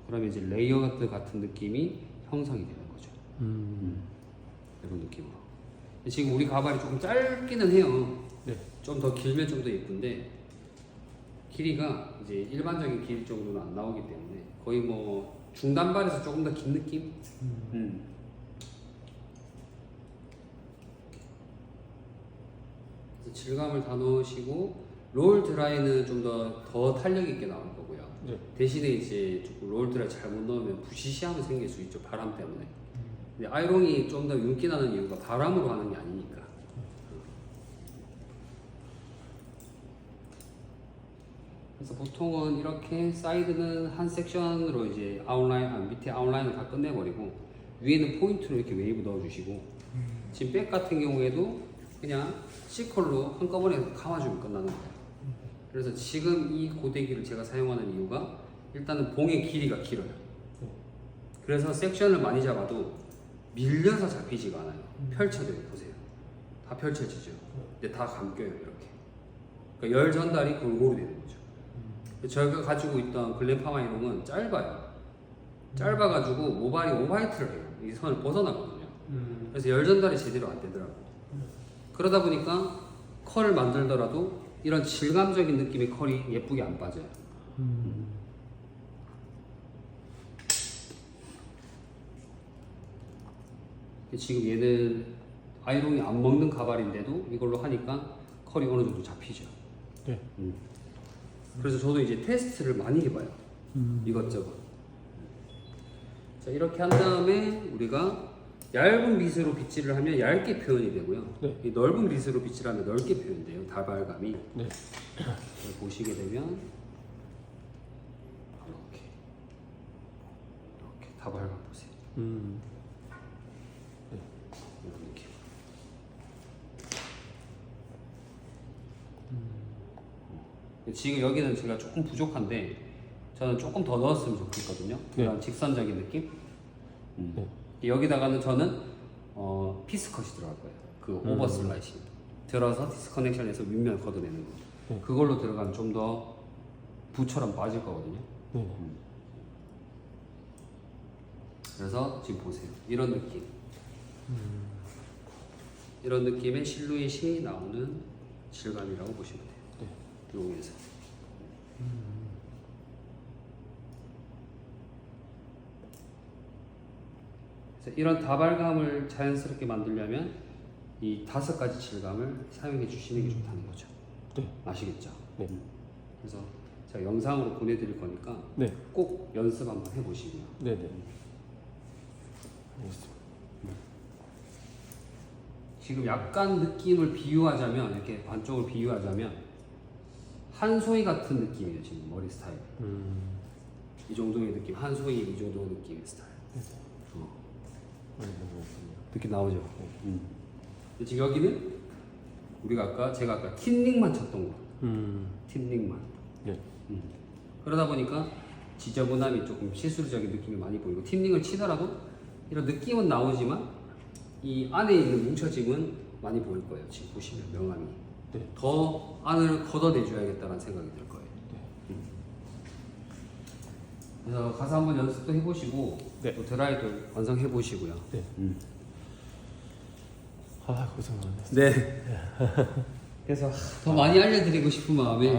그러면 이제 레이어 같은 느낌이 형성이 되는 거죠. 이런 느낌으로. 지금 우리 가발이 조금 짧기는 해요. 네. 좀 더 길면 좀 더 예쁜데 길이가 이제 일반적인 길 정도는 안 나오기 때문에 거의 뭐 중단발에서 조금 더 긴 느낌? 그래서 질감을 다 넣으시고 롤 드라이는 좀 더 탄력 있게 나올 거고요. 네. 대신에 이제 조금 롤 드라이 잘못 넣으면 부시시함이 생길 수 있죠. 바람 때문에. 근데 아이롱이 좀 더 윤기 나는 이유가 바람으로 하는 게 아니니까. 그래서 보통은 이렇게 사이드는 한 섹션으로 이제 아웃라인, 밑에 아웃라인을 다 끝내버리고 위에는 포인트로 이렇게 웨이브 넣어주시고 지금 백 같은 경우에도 그냥 C컬로 한꺼번에 감아주면 끝나는 거예요. 그래서 지금 이 고데기를 제가 사용하는 이유가 일단은 봉의 길이가 길어요. 그래서 섹션을 많이 잡아도 밀려서 잡히지가 않아요. 펼쳐져요. 보세요. 다 펼쳐지죠. 근데 다 감겨요. 이렇게. 그러니까 열 전달이 골고루 되는 거죠. 저희가 가지고 있던 글램팜 아이롱은 짧아요. 짧아가지고 모발이 오바이트를 해요. 이 선을 벗어나거든요. 그래서 열 전달이 제대로 안 되더라고요. 그러다 보니까 컬을 만들더라도 이런 질감적인 느낌의 컬이 예쁘게 안 빠져요. 지금 얘는 아이롱이 안 먹는 가발인데도 이걸로 하니까 컬이 어느 정도 잡히죠. 네. 그래서 저도 이제 테스트를 많이 해봐요. 이것저것. 자, 이렇게 한 다음에 우리가 얇은 빗으로 빗질을 하면 얇게 표현이 되고요. 네. 이 넓은 빗으로 빗질하면 넓게 표현돼요. 다발감이. 네. 보시게 되면 이렇게 다발감 보세요. 이런 느낌. 지금 여기는 제가 조금 부족한데 저는 조금 더 넣었으면 좋겠거든요. 그런 직선적인 느낌. 네. 여기다가는 저는 피스컷이 들어갈 거예요. 그 오버 슬라이싱 들어서 디스커넥션에서 윗면 걷어내는 거. 네. 그걸로 들어가면 좀 더 부처럼 빠질 거거든요. 네. 그래서 지금 보세요. 이런 느낌. 이런 느낌의 실루엣이 나오는 질감이라고 보시면 돼요. 네. 용에서. 그래서 이런 다발감을 자연스럽게 만들려면 이 5가지 질감을 사용해 주시는 게 좋다는 거죠. 네. 아시겠죠? 네. 그래서 제가 영상으로 보내드릴 거니까 네. 꼭 연습 한번 해보시고요. 네네. 알겠습니다. 지금 약간 느낌을 비유하자면 이렇게 반쪽을 비유하자면 한소희 같은 느낌이에요. 지금 머리 스타일. 이 정도의 느낌, 한소희 이 정도 느낌의 스타일. 이렇게 나오죠. 근데 지금 여기는 제가 아까 틴닝만 쳤던 거. 틴닝만. 네. 그러다 보니까 지저분함이 조금 시술적인 느낌이 많이 보이고 틴닝을 치더라도 이런 느낌은 나오지만 이 안에 있는 뭉쳐짐은 많이 보일 거예요. 지금 보시면 명암이. 네. 더 안을 걷어내줘야겠다는 생각이 들 거예요. 그래서 가서 한번 연습도 해보시고 네. 또 드라이도 완성해 보시고요. 네. 아, 고생 많으셨어요. 네. 그래서 더 많이 알려드리고 싶은 마음에